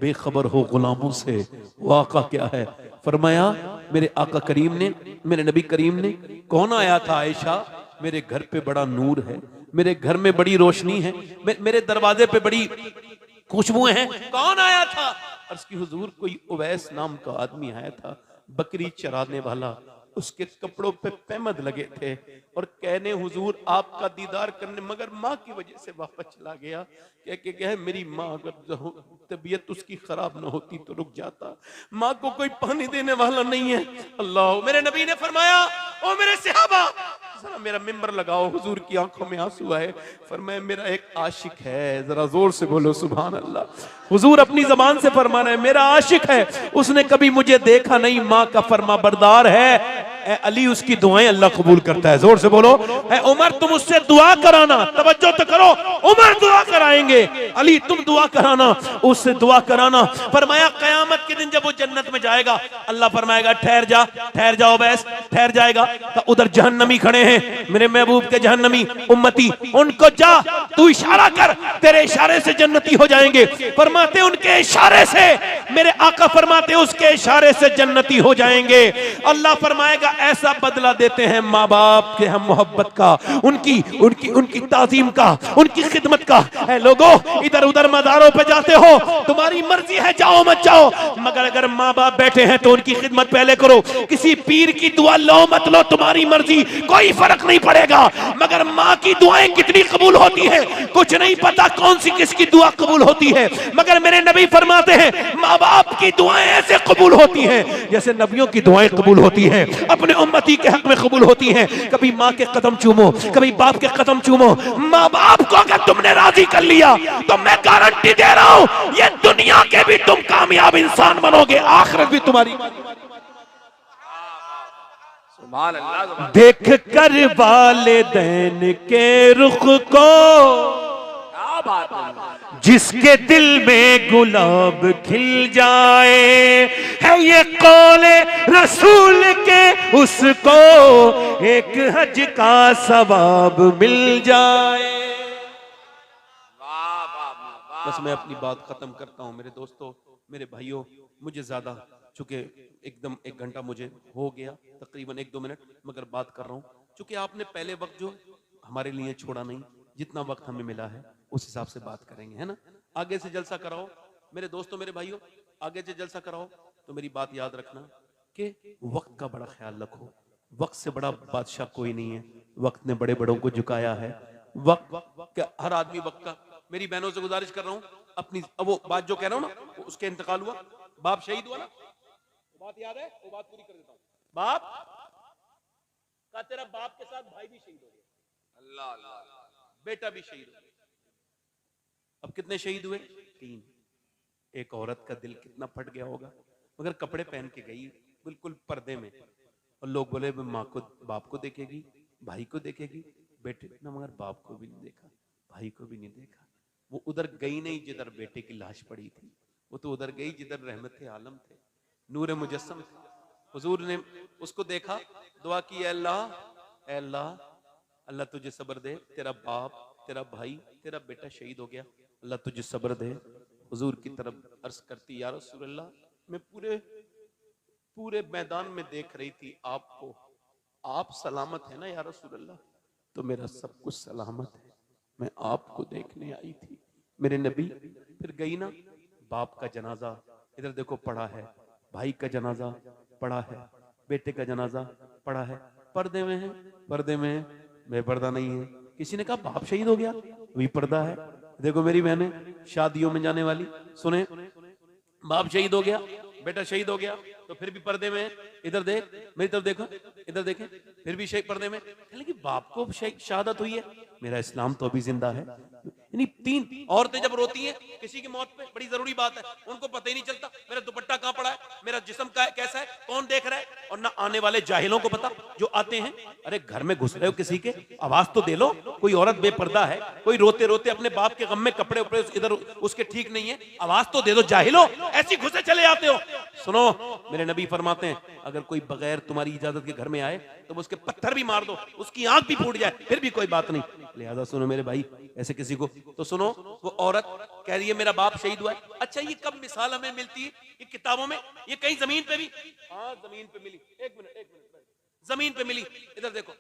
बेखबर हो गुलामों से, वो आका क्या है? फरमाया मेरे आका करीम ने, मेरे नबी करीम ने, कौन आया था आयशा? मेरे घर पे बड़ा नूर है, मेरे घर में बड़ी रोशनी है, मेरे दरवाजे पे बड़ी खुशबुएं हैं। कौन आया था? अर्ज़ की हुजूर कोई उवैस नाम का आदमी आया था, बकरी चराने वाला। उसके कपड़ों पे पैमद लगे थे और कहने हुजूर आपका दीदार करने, मगर माँ की वजह से वापस चला गया। कह के कहे मेरी माँ अगर तबीयत उसकी खराब ना होती तो रुक जाता, माँ को कोई पानी देने वाला नहीं है। अल्लाह, मेरे नबी ने फरमाया ओ मेरे सहाबा जरा मेरा मिंबर लगाओ। हुजूर की आंखों में आंसू आए, फरमाया मेरा एक आशिक है, जरा जोर से बोलो सुभान अल्लाह। हुजूर अपनी जबान से फरमा रहे हैं मेरा आशिक है, उसने कभी मुझे देखा नहीं, माँ का फरमा बरदार है। ए अली उसकी दुआएं अल्लाह कबूल करता है, जोर से बोलो। ए उमर तुम उससे दुआ कराना, तवज्जो तो करो, उमर दुआ कराएंगे, अली तुम दुआ कराना, उससे दुआ कराना। फरमाया कयामत के दिन जब वो जन्नत में जाएगा, अल्लाह फरमाएगा ठहर जा, ठहर जाओ बैस, ठहर जाएगा। तो उधर जहन्नमी खड़े हैं, मेरे महबूब के जहन्नमी उम्मती, उनको जा तू इशारा कर, तेरे इशारे से जन्नती हो जाएंगे। फरमाते उनके इशारे से, मेरे आका फरमाते उसके इशारे से जन्नती हो जाएंगे। अल्लाह फरमाएगा ऐसा बदला देते हैं माँ बाप के हम मोहब्बत का, उनकी उनकी उनकी ताजीम का, उनकी खिदमत का। है लोगों इधर उधर मज़ारों पे जाते हो, तुम्हारी मर्जी है जाओ मत जाओ, मगर अगर माँ बाप बैठे हैं तो उनकी खिदमत पहले करो। किसी पीर की दुआ लो मत लो, तुम्हारी मर्जी, कोई फर्क नहीं पड़ेगा, मगर माँ की दुआएं कितनी कबूल होती है कुछ नहीं पता, कौन सी किसकी दुआ कबूल होती है। मगर मेरे नबी फरमाते हैं माँ बाप की दुआएं ऐसे कबूल होती हैं जैसे नबियों की दुआएं कबूल होती हैं, अपने उम्मती के हक में कबूल होती हैं। कभी माँ के कदम चूमो, कभी बाप के कदम चूमो। माँ बाप को अगर तुमने राजी कर लिया तो मैं गारंटी दे रहा हूं ये दुनिया के भी तुम कामयाब इंसान बनोगे, आखिरत भी तुम्हारी। सुभान अल्लाह। देख कर वालिदैन के रुख को, क्या बात है, जिसके दिल में गुलाब खिल जाए, है ये कौले रसूल के, उसको एक हज का सवाब मिल जाए। वाह वाह वाह। बस मैं अपनी बात खत्म करता हूं मेरे दोस्तों, मेरे भाइयों। मुझे ज्यादा चूंकि एकदम 1 घंटा मुझे हो गया, तकरीबन 1-2 मिनट, मगर बात कर रहा हूं चूंकि आपने पहले वक्त जो हमारे लिए छोड़ा नहीं, जितना वक्त हमें मिला है उस हिसाब से बात करेंगे, है ना। आगे से जलसा कराओ मेरे दोस्तों, मेरे भाइयों, आगे से जलसा कराओ तो मेरी बात याद रखना कि वक्त का बड़ा ख्याल रखो। वक्त से बड़ा बादशाह कोई नहीं है, वक्त ने बड़े बड़ों को झुकाया है। वक्त हर आदमी वक्त का, मेरी बहनों से गुजारिश कर रहा हूं अपनी, वो बात जो कह रहा हूं ना, उसके इंतकाल हुआ, बाप शहीद हुआ ना, वो बात याद है, वो बात पूरी कर देता हूं। बाप का तेरा बाप के साथ भाई भी शहीद हो गया, अल्लाह अल्लाह, बेटा भी शहीद हो गया। अब कितने शहीद हुए? 3। एक औरत का दिल कितना फट गया होगा, मगर कपड़े पहन के गई बिल्कुल पर्दे में, और लोग बोले माँ को, बाप को देखेगी, भाई को देखेगी, बेटे ना, मगर बाप को भी नहीं देखा, भाई को भी नहीं देखा। वो उधर गई नहीं जिधर बेटे की लाश पड़ी थी, वो तो उधर गई जिधर रहमत आलम थे, नूर मुजस्सम थे। हुजूर ने उसको देखा, दुआ की, अल्लाह अल्लाह अल्लाह तुझे सब्र दे, तेरा बाप, तेरा भाई, तेरा बेटा शहीद हो गया, अल्लाह तुझे सब्र दे। हुजूर की तरफ अर्ज करती, या रसूल अल्लाह, मैं पूरे मैदान में देख रही थी आपको, आप सलामत है ना या रसूल अल्लाह? तो मेरा सब कुछ सलामत है, मैं आपको देखने आई थी। मेरे नबी फिर गई ना, बाप का जनाजा इधर देखो पड़ा है, भाई का जनाजा पड़ा है, बेटे का जनाजा पड़ा है, पर्दे में है, पर्दे में है, बेपर्दा नहीं है। किसी ने कहा बाप शहीद हो गया, वही पर्दा है, देखो मेरी बहनें, शादियों में जाने वाली सुने, बाप शहीद हो गया, बेटा शहीद हो गया, तो फिर भी पर्दे में, इधर देख, मेरी तरफ देखो, इधर देखें, फिर भी शहीद पर्दे में, लेकिन बाप को शहादत हुई है, मेरा इस्लाम तो अभी जिंदा है। यानी तीन औरतें जब रोती हैं किसी की मौत पे, बड़ी जरूरी बात है, उनको पता ही नहीं चलता मेरा दुपट्टा कहां पड़ा है, मेरा जिस्म कैसा है, कौन देख रहा है, और ना आने वाले जाहिलों को पता जो आते हैं। अरे घर में घुस रहे हो किसी के, आवाज तो दे लो, कोई औरत बेपर्दा है, कोई रोते रोते अपने बाप के गम में कपड़े उपड़े इधर उसके ठीक नहीं है, आवाज तो दे दो जाहिलो, ऐसी घुसे चले आते हो। सुनो, मेरे नबी फरमाते हैं अगर कोई बगैर तुम्हारी इजाजत के घर में आए तो उसके पत्थर भी मार दो, उसकी आंख भी फूट जाए, फिर भी कोई बात नहीं। लिहाजा सुनो मेरे भाई, ऐसे किसी को तो सुनो, वो औरत कह रही है मेरा बाप शहीद हुआ है। अच्छा ये कब मिसाल हमें मिलती है? ये किताबों में, ये कहीं जमीन पे भी? हाँ जमीन पे मिली, एक मिनट, जमीन पे मिली, इधर देखो,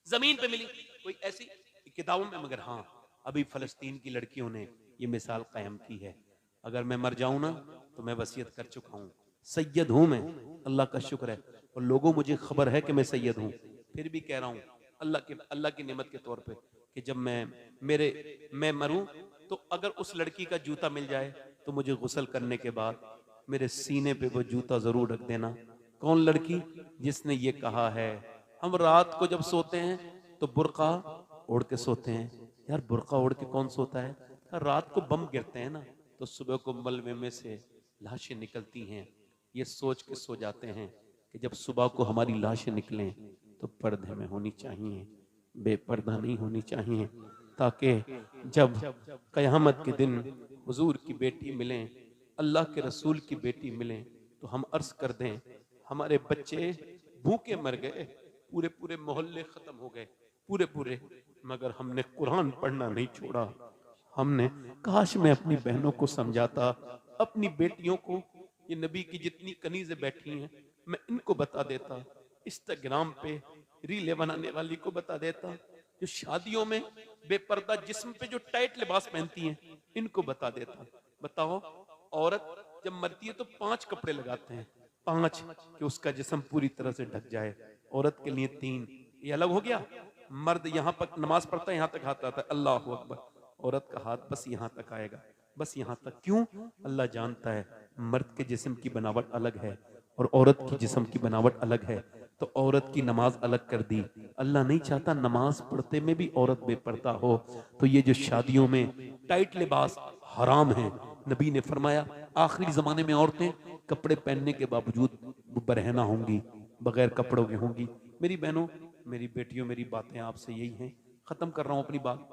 जमीन पे मिली कोई ऐसी किताबों में, मगर हाँ अभी फलस्तीन की लड़कियों ने ये मिसाल कायम की है। अगर मैं मर जाऊं ना तो मैं वसीयत कर चुका हूं, सैयद हूं मैं, अल्लाह का शुक्र है, और लोगों मुझे खबर है कि मैं सैयद हूं, फिर भी कह रहा हूं अल्लाह की नेमत के तौर पे कि जब मैं मरूं तो अगर उस लड़की का जूता मिल जाए तो मुझे गुस्ल करने के बाद मेरे सीने पे वो जूता जरूर रख देना। कौन लड़की? जिसने ये कहा है हम रात को जब सोते हैं तो बुर्का ओढ़ के सोते हैं। यार बुर्का ओढ़ के कौन सोता है? रात को बम गिरते हैं ना तो सुबह को मलबे में से लाशें निकलती हैं, ये सोच के सो जाते हैं कि जब सुबह को हमारी लाशें निकलें तो पर्दे में होनी चाहिए, बेपर्दा नहीं होनी चाहिए, ताकि जब कयामत के दिन हुजूर की बेटी मिले, अल्लाह के रसूल की बेटी मिले, तो हम अर्ज कर दें हमारे बच्चे भूखे मर गए, पूरे पूरे मोहल्ले खत्म हो गए, पूरे, मगर हमने कुरान पढ़ना नहीं छोड़ा। हमने, काश मैं अपनी बहनों को समझाता, अपनी बेटियों को, ये नबी की जितनी कनीज़ें बैठी हैं मैं इनको बता देता, इंस्टाग्राम पे रीले बनाने वाली को बता देता, जो शादियों में बेपर्दा जिस्म पे जो टाइट लिबास पहनती हैं इनको बता देता। बताओ, औरत जब मरती है तो 5 कपड़े लगाते हैं, 5 कि उसका जिस्म पूरी तरह से ढक जाए, औरत के लिए 3, ये अलग हो गया। मर्द यहाँ पर नमाज पढ़ता है, यहाँ तक हाथ आता है, अल्लाह अकबर, औरत का हाथ बस यहाँ तक आएगा, बस यहाँ तक। क्यों? अल्लाह जानता है मर्द के जिस्म की बनावट अलग है और औरत की जिस्म की बनावट अलग है, तो औरत की नमाज अलग कर दी। अल्लाह नहीं चाहता नमाज पढ़ते में भी औरत बेपर्दा हो। तो ये जो शादियों में टाइट लिबास हराम है, नबी ने फरमाया आखिरी जमाने में औरतें कपड़े पहनने के बावजूद बरहना होंगी, बगैर कपड़ों के होंगी। मेरी बहनों, मेरी बेटियों, मेरी बातें आपसे यही हैं, खत्म कर रहा हूं अपनी बात।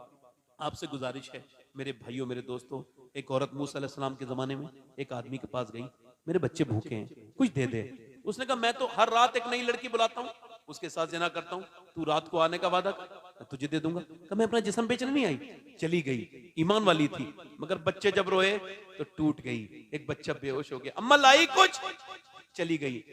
आपसे गुजारिश है मेरे भाइयों, मेरे दोस्तों, एक औरत मूसा अलैहिस्सलाम के जमाने में एक आदमी के पास गई, मेरे बच्चे भूखे हैं, कुछ दे दे। उसने कहा मैं तो हर रात एक नई लड़की बुलाता हूँ, उसके साथ ज़िना करता हूँ, तू रात को आने का वादा कर, मैं तुझे दे दूंगा। कहा मैं अपना जिस्म बेचने नहीं आई। चली गई, ईमान वाली थी, मगर बच्चे जब रोए तो टूट गई, एक बच्चा बेहोश हो गया, अम्मा लाई कुछ, चली गई,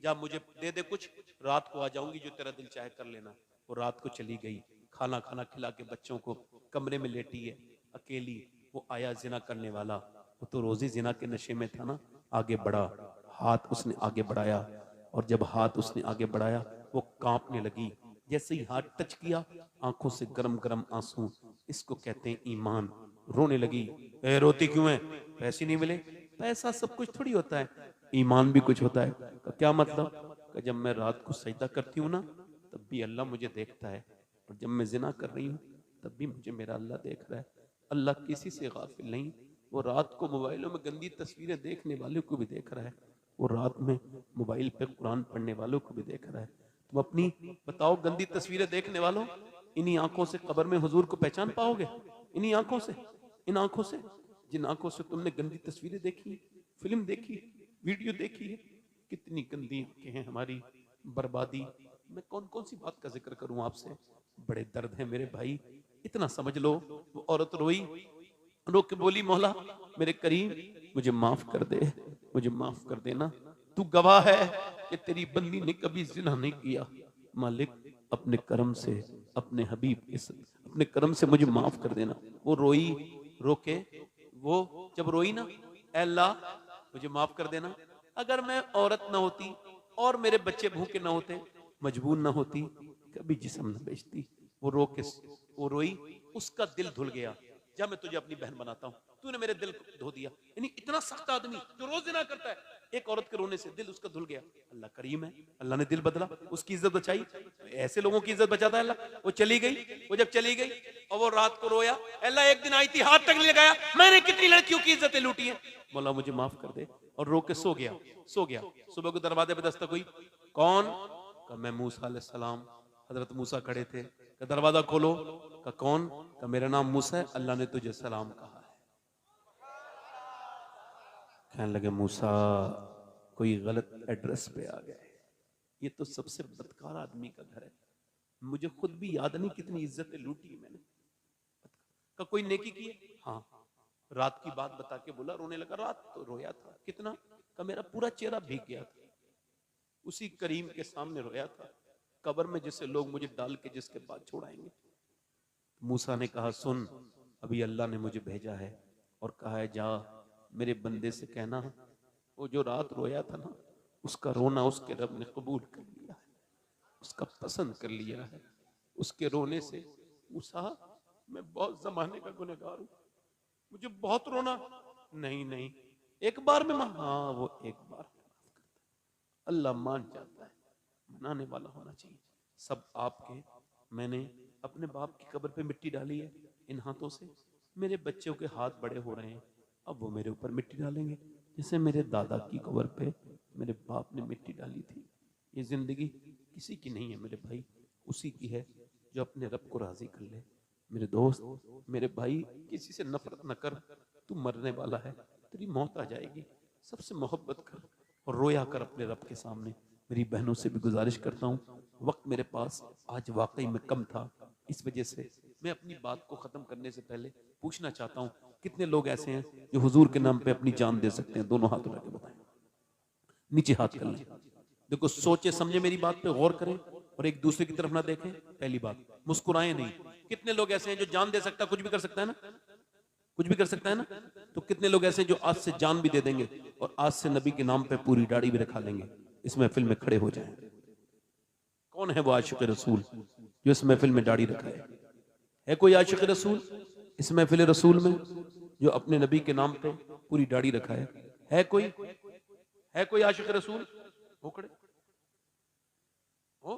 जा मुझे दे दे कुछ, रात को आ जाऊंगी, जो तेरा दिल चाहे कर लेना। वो रात को चली गई, खाना खाना खिला के बच्चों को कमरे में लेटी है अकेली। वो आया जिना करने वाला, वो तो रोजी जिना के नशे में था ना, आगे बढ़ा, हाथ उसने आगे बढ़ाया, और जब हाथ उसने आगे बढ़ाया वो कांपने लगी। जैसे ही हाथ टच किया, आंखों से गरम गरम आंसू, इसको कहते हैं ईमान। रोने लगी, ए रोती क्यों है? पैसे नहीं मिले। पैसा सब कुछ थोड़ी होता है, ईमान भी कुछ होता है। क्या मतलब? जब मैं रात को सजदा करती हूँ ना तब भी अल्लाह मुझे देखता है, और जब मैं जिना कर रही हूँ तब भी मुझे मेरा अल्लाह देख रहा है। अल्लाह किसी से गाफिल नहीं, वो रात को मोबाइलों में गंदी तस्वीरें देखने वालों को भी देख रहा है, वो रात में मोबाइल पे कुरान पढ़ने वालों को भी देख रहा है। तुम अपनी बताओ, गंदी तस्वीरें देखने वालों, इन्हीं आंखों से कब्र में हुजूर को पहचान पाओगे? इन्हीं आंखों से, इन आंखों से, जिन आंखों से तुमने गंदी तस्वीरें देखी, फिल्म देखी, वीडियो देखी है, कितनी गंदी आंखें हैं हमारी। बर्बादी, मैं कौन कौन सी बात का जिक्र करूं आपसे, बड़े दर्द है मेरे भाई, इतना समझ लो। वो औरत रोई, रो के बोली मौला मेरे करीम मुझे माफ कर दे, मुझे माफ कर देना, तू गवाह है कि तेरी बंदी ने कभी जिना नहीं किया। मालिक अपने करम से, अपने हबीब के अपने करम से मुझे माफ कर देना। वो रोई, रो के वो जब रोई ना, ऐ अल्लाह मुझे माफ कर देना, अगर मैं औरत ना होती और मेरे बच्चे भूखे ना होते, मजबूर ना होती, कभी जिस्म न बेचती। वो रो के वो रोई, उसका दिल धुल गया। जब मैं तुझे अपनी बहन बनाता हूं, तूने मेरे दिल को धो दिया। यानी इतना सख्त आदमी जो रोज जिना करता है, एक औरत के रोने से दिल उसका धुल गया। अल्लाह करीम है, अल्लाह ने दिल बदला, उसकी इज्जत बचाई। ऐसे लोगों की इज्जत बचाता है अल्लाह। वो चली गई, वो जब चली गई और वो रात को रोया, अल्लाह एक दिन आई थी, हाथ तक नहीं लगाया, मैंने कितनी लड़कियों की इज्जतें लूटी है, मौला मुझे माफ कर दे, और रो के सो गया। सुबह को दरवाजे पे दस्तक हुई, कौन? कहा मैं मूसा अलैहिस्सलाम, हजरत मूसा खड़े थे। कहा दरवाजा खोलो। कहा कौन? कहा मेरा नाम मूसा है, अल्लाह ने तुझे सलाम कहा है। कहने लगे मूसा कोई गलत एड्रेस पे आ गए, ये तो सबसे बदकार आदमी का घर है, मुझे खुद भी याद नहीं कितनी इज्जतें लूटी मैंने। का कोई नेकी की है? हाँ। रात की बात बता के बोला, रोने लगा। रात तो रोया था, कितना? का मेरा पूरा चेहरा भीग गया था, उसी करीम के सामने रोया था, कब्र में जिसे लोग मुझे डाल के जिसके बाद छोड़ाएंगे। मूसा ने कहा सुन, अभी अल्लाह ने मुझे भेजा है और कहा है जा मेरे बंदे से कहना, वो जो रात रोया था ना, उसका रोना उसके रब ने कबूल कर लिया है, उसका पसंद कर लिया है। उसके रोने से मूसा मैं बहुत जमाने का गुनहगार हूं, मुझे बहुत रोना। नहीं एक बार में हाँ, वो एक बार अल्लाह मान जाता है, मनाने वाला होना चाहिए। सब आपके, मैंने अपने बाप की कब्र पे मिट्टी डाली है इन हाथों से, मेरे बच्चों के हाथ बड़े हो रहे हैं, अब वो मेरे ऊपर मिट्टी डालेंगे, जैसे मेरे दादा की कब्र पे मेरे बाप ने मिट्टी डाली थी। ये जिंदगी किसी की नहीं है मेरे भाई, उसी की है जो अपने रब को राजी कर ले। मेरे दोस्त, मेरे भाई, किसी से नफरत न कर, तू मरने वाला है, तेरी मौत आ जाएगी, सबसे मोहब्बत कर और रोया कर अपने रब के सामने। मेरी बहनों से भी गुजारिश करता हूँ, वक्त मेरे पास आज वाकई में कम था, इस वजह से मैं अपनी बात को खत्म करने से पहले पूछना चाहता हूँ, कितने लोग ऐसे हैं जो हुजूर के नाम पे अपनी जान दे सकते हैं? दोनों हाथ उठा के बताएं, नीचे हाथ कर लें। देखो सोचे समझे मेरी बात पे गौर करें और एक दूसरे की तरफ ना देखें। पहली बात, मुस्कुराएं नहीं। कितने लोग ऐसे हैं जो जान दे सकता, कुछ भी कर सकता है ना, कुछ भी कर सकता है ना? तो कितने लोग ऐसे जो आज से जान भी दे देंगे और आज से नबी के नाम पे पूरी दाढ़ी भी रखा लेंगे, इस महफिल में खड़े हो जाएं। कौन है वो आशिक रसूल जो इस महफिल में दाढ़ी रखा है कोई आशिक रसूल इस महफिल रसूल में जो अपने नबी के नाम पे पूरी दाढ़ी रखा है कोई? है कोई आशिक रसूल? हो खड़े हो,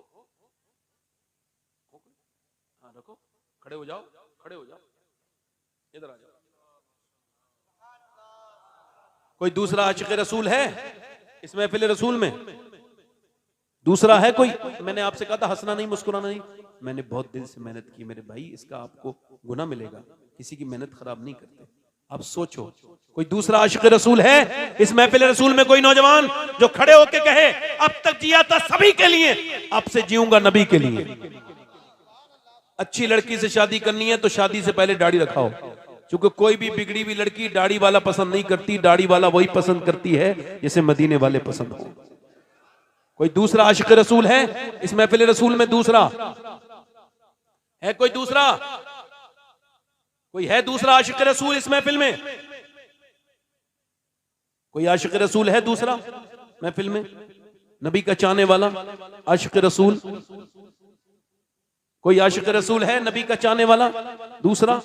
हाँ रखो, खड़े हो जाओ, खड़े हो जाओ, इधर आ जाओ। कोई दूसरा आशिक रसूल है इस महफिल रसूल में? दूसरा है कोई? मैंने आपसे कहा था हंसना नहीं, मुस्कुराना नहीं। मैंने बहुत दिल से मेहनत की मेरे भाई, इसका आपको गुना मिलेगा, किसी की मेहनत खराब नहीं करते। आप सोचो, कोई दूसरा आशिक रसूल है इस महफिल रसूल में? कोई नौजवान जो खड़े होके कहे अब तक जिया था सभी के लिए, अब से जीऊंगा नबी के लिए। अच्छी लड़की से शादी करनी है तो शादी से पहले दाढ़ी रखाओ, क्योंकि कोई भी बिगड़ी हुई लड़की दाढ़ी वाला पसंद नहीं करती, दाढ़ी वाला वही पसंद करती है जिसे मदीने वाले पसंद हो। कोई दूसरा आशिक रसूल है इस महफिल रसूल में? दूसरा है कोई? दूसरा कोई है? दूसरा आशिक रसूल इस महफिल में? कोई आशिक रसूल है दूसरा महफिल में? नबी का चाहने वाला आशिक रसूल? कोई आशिक रसूल है नबी का चाहने वाला दूसरा?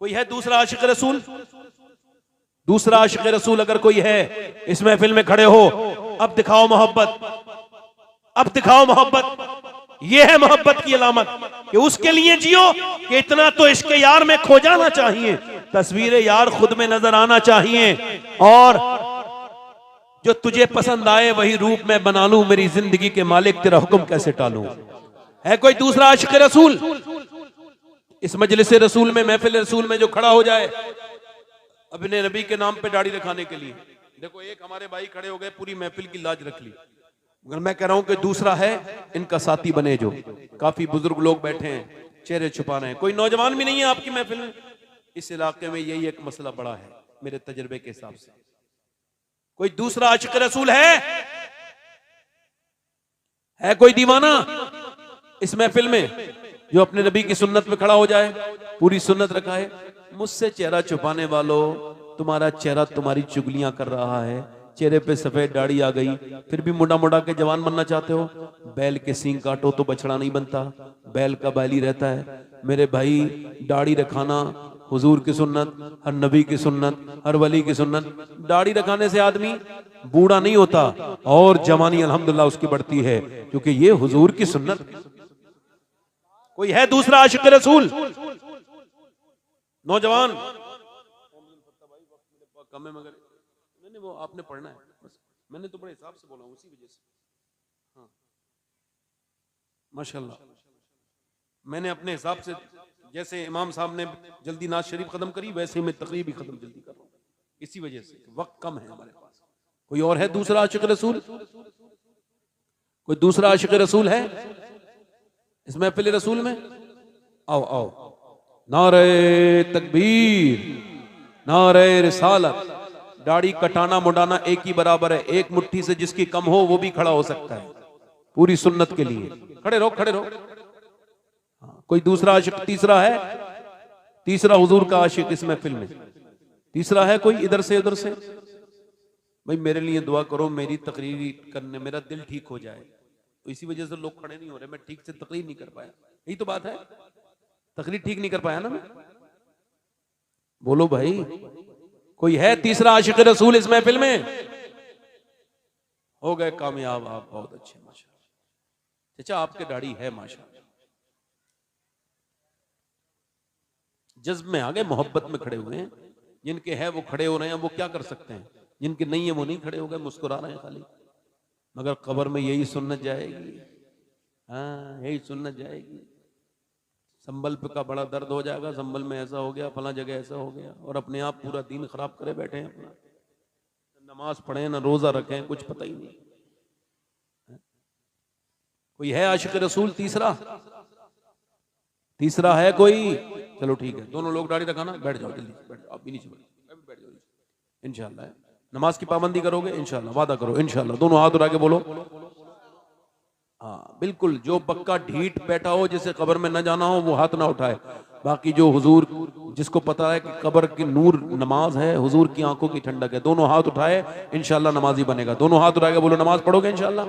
कोई है दूसरा आशिक रसूल? दूसरा आशिक रसूल अगर कोई है इस महफिल में खड़े हो, अब दिखाओ मोहब्बत, अब दिखाओ मोहब्बत। ये है मोहब्बत की अलामत कि उसके लिए जियो कि इतना तो इसके यार में खो जाना चाहिए, तस्वीर यार खुद में नजर आना चाहिए, और जो तुझे पसंद आए वही रूप में बना लूं, मेरी जिंदगी के मालिक तेरा हुक्म कैसे टालूं। है कोई दूसरा आशिक रसूल इस मजलिस रसूल में, महफिल रसूल में, जो खड़ा हो जाए अपने नबी के नाम पे दाढ़ी रखाने के लिए? देखो एक हमारे भाई खड़े हो गए, पूरी महफिल की लाज रख ली, मगर मैं कह रहा हूं कि दूसरा है इनका साथी बने। जो काफी बुजुर्ग लोग बैठे हैं, चेहरे छुपा रहे हैं, कोई नौजवान भी नहीं है आपकी महफिल में। इस इलाके में यही एक मसला बड़ा है मेरे तजर्बे के हिसाब से। कोई दूसरा आशिक रसूल है कोई दीवाना इस महफिल में जो अपने नबी की सुन्नत में खड़ा हो जाए, पूरी सुन्नत रखा है? मुझसे चेहरा छुपाने वालों, तुम्हारा चेहरा तुम्हारी चुगलियां कर रहा है, चेहरे पे सफेद दाढ़ी आ गई, फिर भी मुड़ा मुड़ा के जवान बनना चाहते हो, बैल के सींग काटो तो बछड़ा नहीं बनता, बैल का बैल ही रहता है। मेरे भाई, दाढ़ी रखाना हुजूर की सुन्नत, हर नबी की सुन्नत, हर वली की सुन्नत। दाढ़ी रखाने से आदमी बूढ़ा नहीं होता और जवानी अल्हम्दुलिल्लाह उसकी बढ़ती है, क्योंकि ये हुजूर की सुन्नत। कोई है दूसरा आशिक रसूल? नौजवान कम है मगर नहीं, वो आपने पढ़ना है बस, मैंने तो बड़े हिसाब से बोला उसी वजह से। हाँ माशाल्लाह, मैंने अपने हिसाब से, जैसे इमाम साहब ने जल्दी नाज शरीफ खत्म करी, वैसे ही मैं तकरीर भी खत्म जल्दी कर रहा हूँ, इसी वजह से वक्त कम है हमारे पास। कोई और है दूसरा आशिक रसूल? कोई दूसरा आशिक रसूल है इस महफिल रसूल में? आओ आओ, नारे तकबीर, नारे रिसालत। दाढ़ी कटाना मुड़ाना एक ही बराबर है, एक मुट्ठी से जिसकी कम हो वो भी खड़ा हो सकता है पूरी सुन्नत के लिए। खड़े रहो, खड़े रहो। हाँ, कोई दूसरा आशिक तीसरा है? तीसरा हुजूर का आशिक इस महफिल में तीसरा है कोई? इधर से उधर से। भाई मेरे लिए दुआ करो, मेरी तकरीर करने मेरा दिल ठीक हो जाए, तो इसी वजह से लोग खड़े नहीं हो रहे, मैं ठीक से तकरीर नहीं कर पाया, यही तो बात है। तकरीर ठीक नहीं कर पाया ना मैं। बोलो भाई, कोई है तीसरा आशिक रसूल इस महफिल में? हो गए कामयाब आप, बहुत अच्छे माशाअल्लाह। चाचा आपके दाढ़ी है माशाअल्लाह, जज्ब में आ गए, मोहब्बत में खड़े हुए हैं। जिनके है वो खड़े हो रहे हैं, वो क्या कर सकते हैं? जिनके नहीं है वो नहीं खड़े हो गए, मुस्कुरा रहे हैं खाली। मगर कब्र में यही सुन्नत जाएगी, हाँ यही सुन्नत जाएगी। संबल पे का बड़ा दर्द हो जाएगा, संबल में ऐसा हो गया, फला जगह ऐसा हो गया, और अपने आप पूरा दीन खराब करे बैठे हैं अपना। नमाज पढ़े ना रोजा रखें, कुछ पता ही नहीं। कोई है आशिक रसूल तीसरा? तीसरा है कोई? चलो ठीक है, दोनों लोग दाढ़ी रखाना, बैठ जाओ जल्दी, बैठ जाओ, आप भी नीचे बैठ जाओ इंशाल्लाह। नमाज की पाबंदी करोगे इंशाल्लाह, वादा करो इंशाल्लाह। दोनों हाथ उठा के बोलो हाँ बिल्कुल। जो पक्का ढीठ बैठा हो, जिसे कब्र में न जाना हो, वो हाथ ना उठाए। बाकी जो हुजूर, जिसको पता है कि कब्र की नूर नमाज है, हुजूर की आंखों की ठंडक है, दोनों हाथ उठाए, इंशाल्लाह नमाजी बनेगा। दोनों हाथ उठा के बोलो नमाज पढ़ोगे इंशाल्लाह।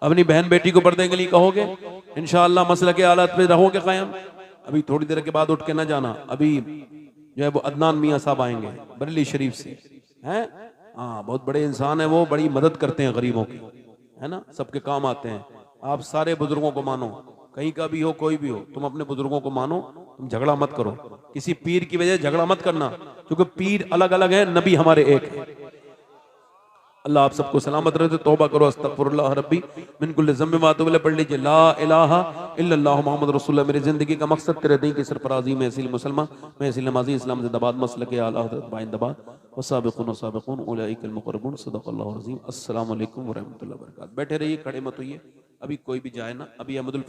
अपनी बहन बेटी को पर्दे के लिए कहोगे इंशाल्लाह, मसले के हालात पे रहोगे कायम। अभी थोड़ी देर के बाद उठ के ना जाना, अभी जो है वो अदनान मियाँ साहब आएंगे बरेली शरीफ से, हैं हाँ बहुत बड़े इंसान है वो, बड़ी मदद करते हैं गरीबों की, है ना, सबके काम आते हैं। आप सारे बुजुर्गों को मानो, कहीं का भी हो कोई भी हो, तुम अपने बुजुर्गों को मानो, तुम झगड़ा मत करो, किसी पीर की वजह से झगड़ा मत करना, क्योंकि पीर अलग अलग है, नबी हमारे एक है। अल्लाह आप सबको सलामत रहे। तौबा करो, अस्तगफिरुल्लाह रब्बी मिन कुल्लि ज़ंबि व अतूबु इलैह, पढ़ लीजिए ला इलाहा इल्लल्लाह मुहम्मद रसूलुल्लाह। मेरी जिंदगी का मकसद तेरे दीन की सरफराजी में असील मुसलमान, मैं असील नमाजी, इस्लाम जिंदाबाद, मसलक आला हज़रत बाइंदाबाद, वसाबिक़ून वसाबिक़ून उलाइकल मुक़र्रबून, सदक़ल्लाहुल अज़ीम। अस्सलामु अलैकुम व रहमतुल्लाहि व बरकातहू। बैठे रहिए, खड़े मत होइए, अभी कोई भी जाए ना, अभी अहमदुल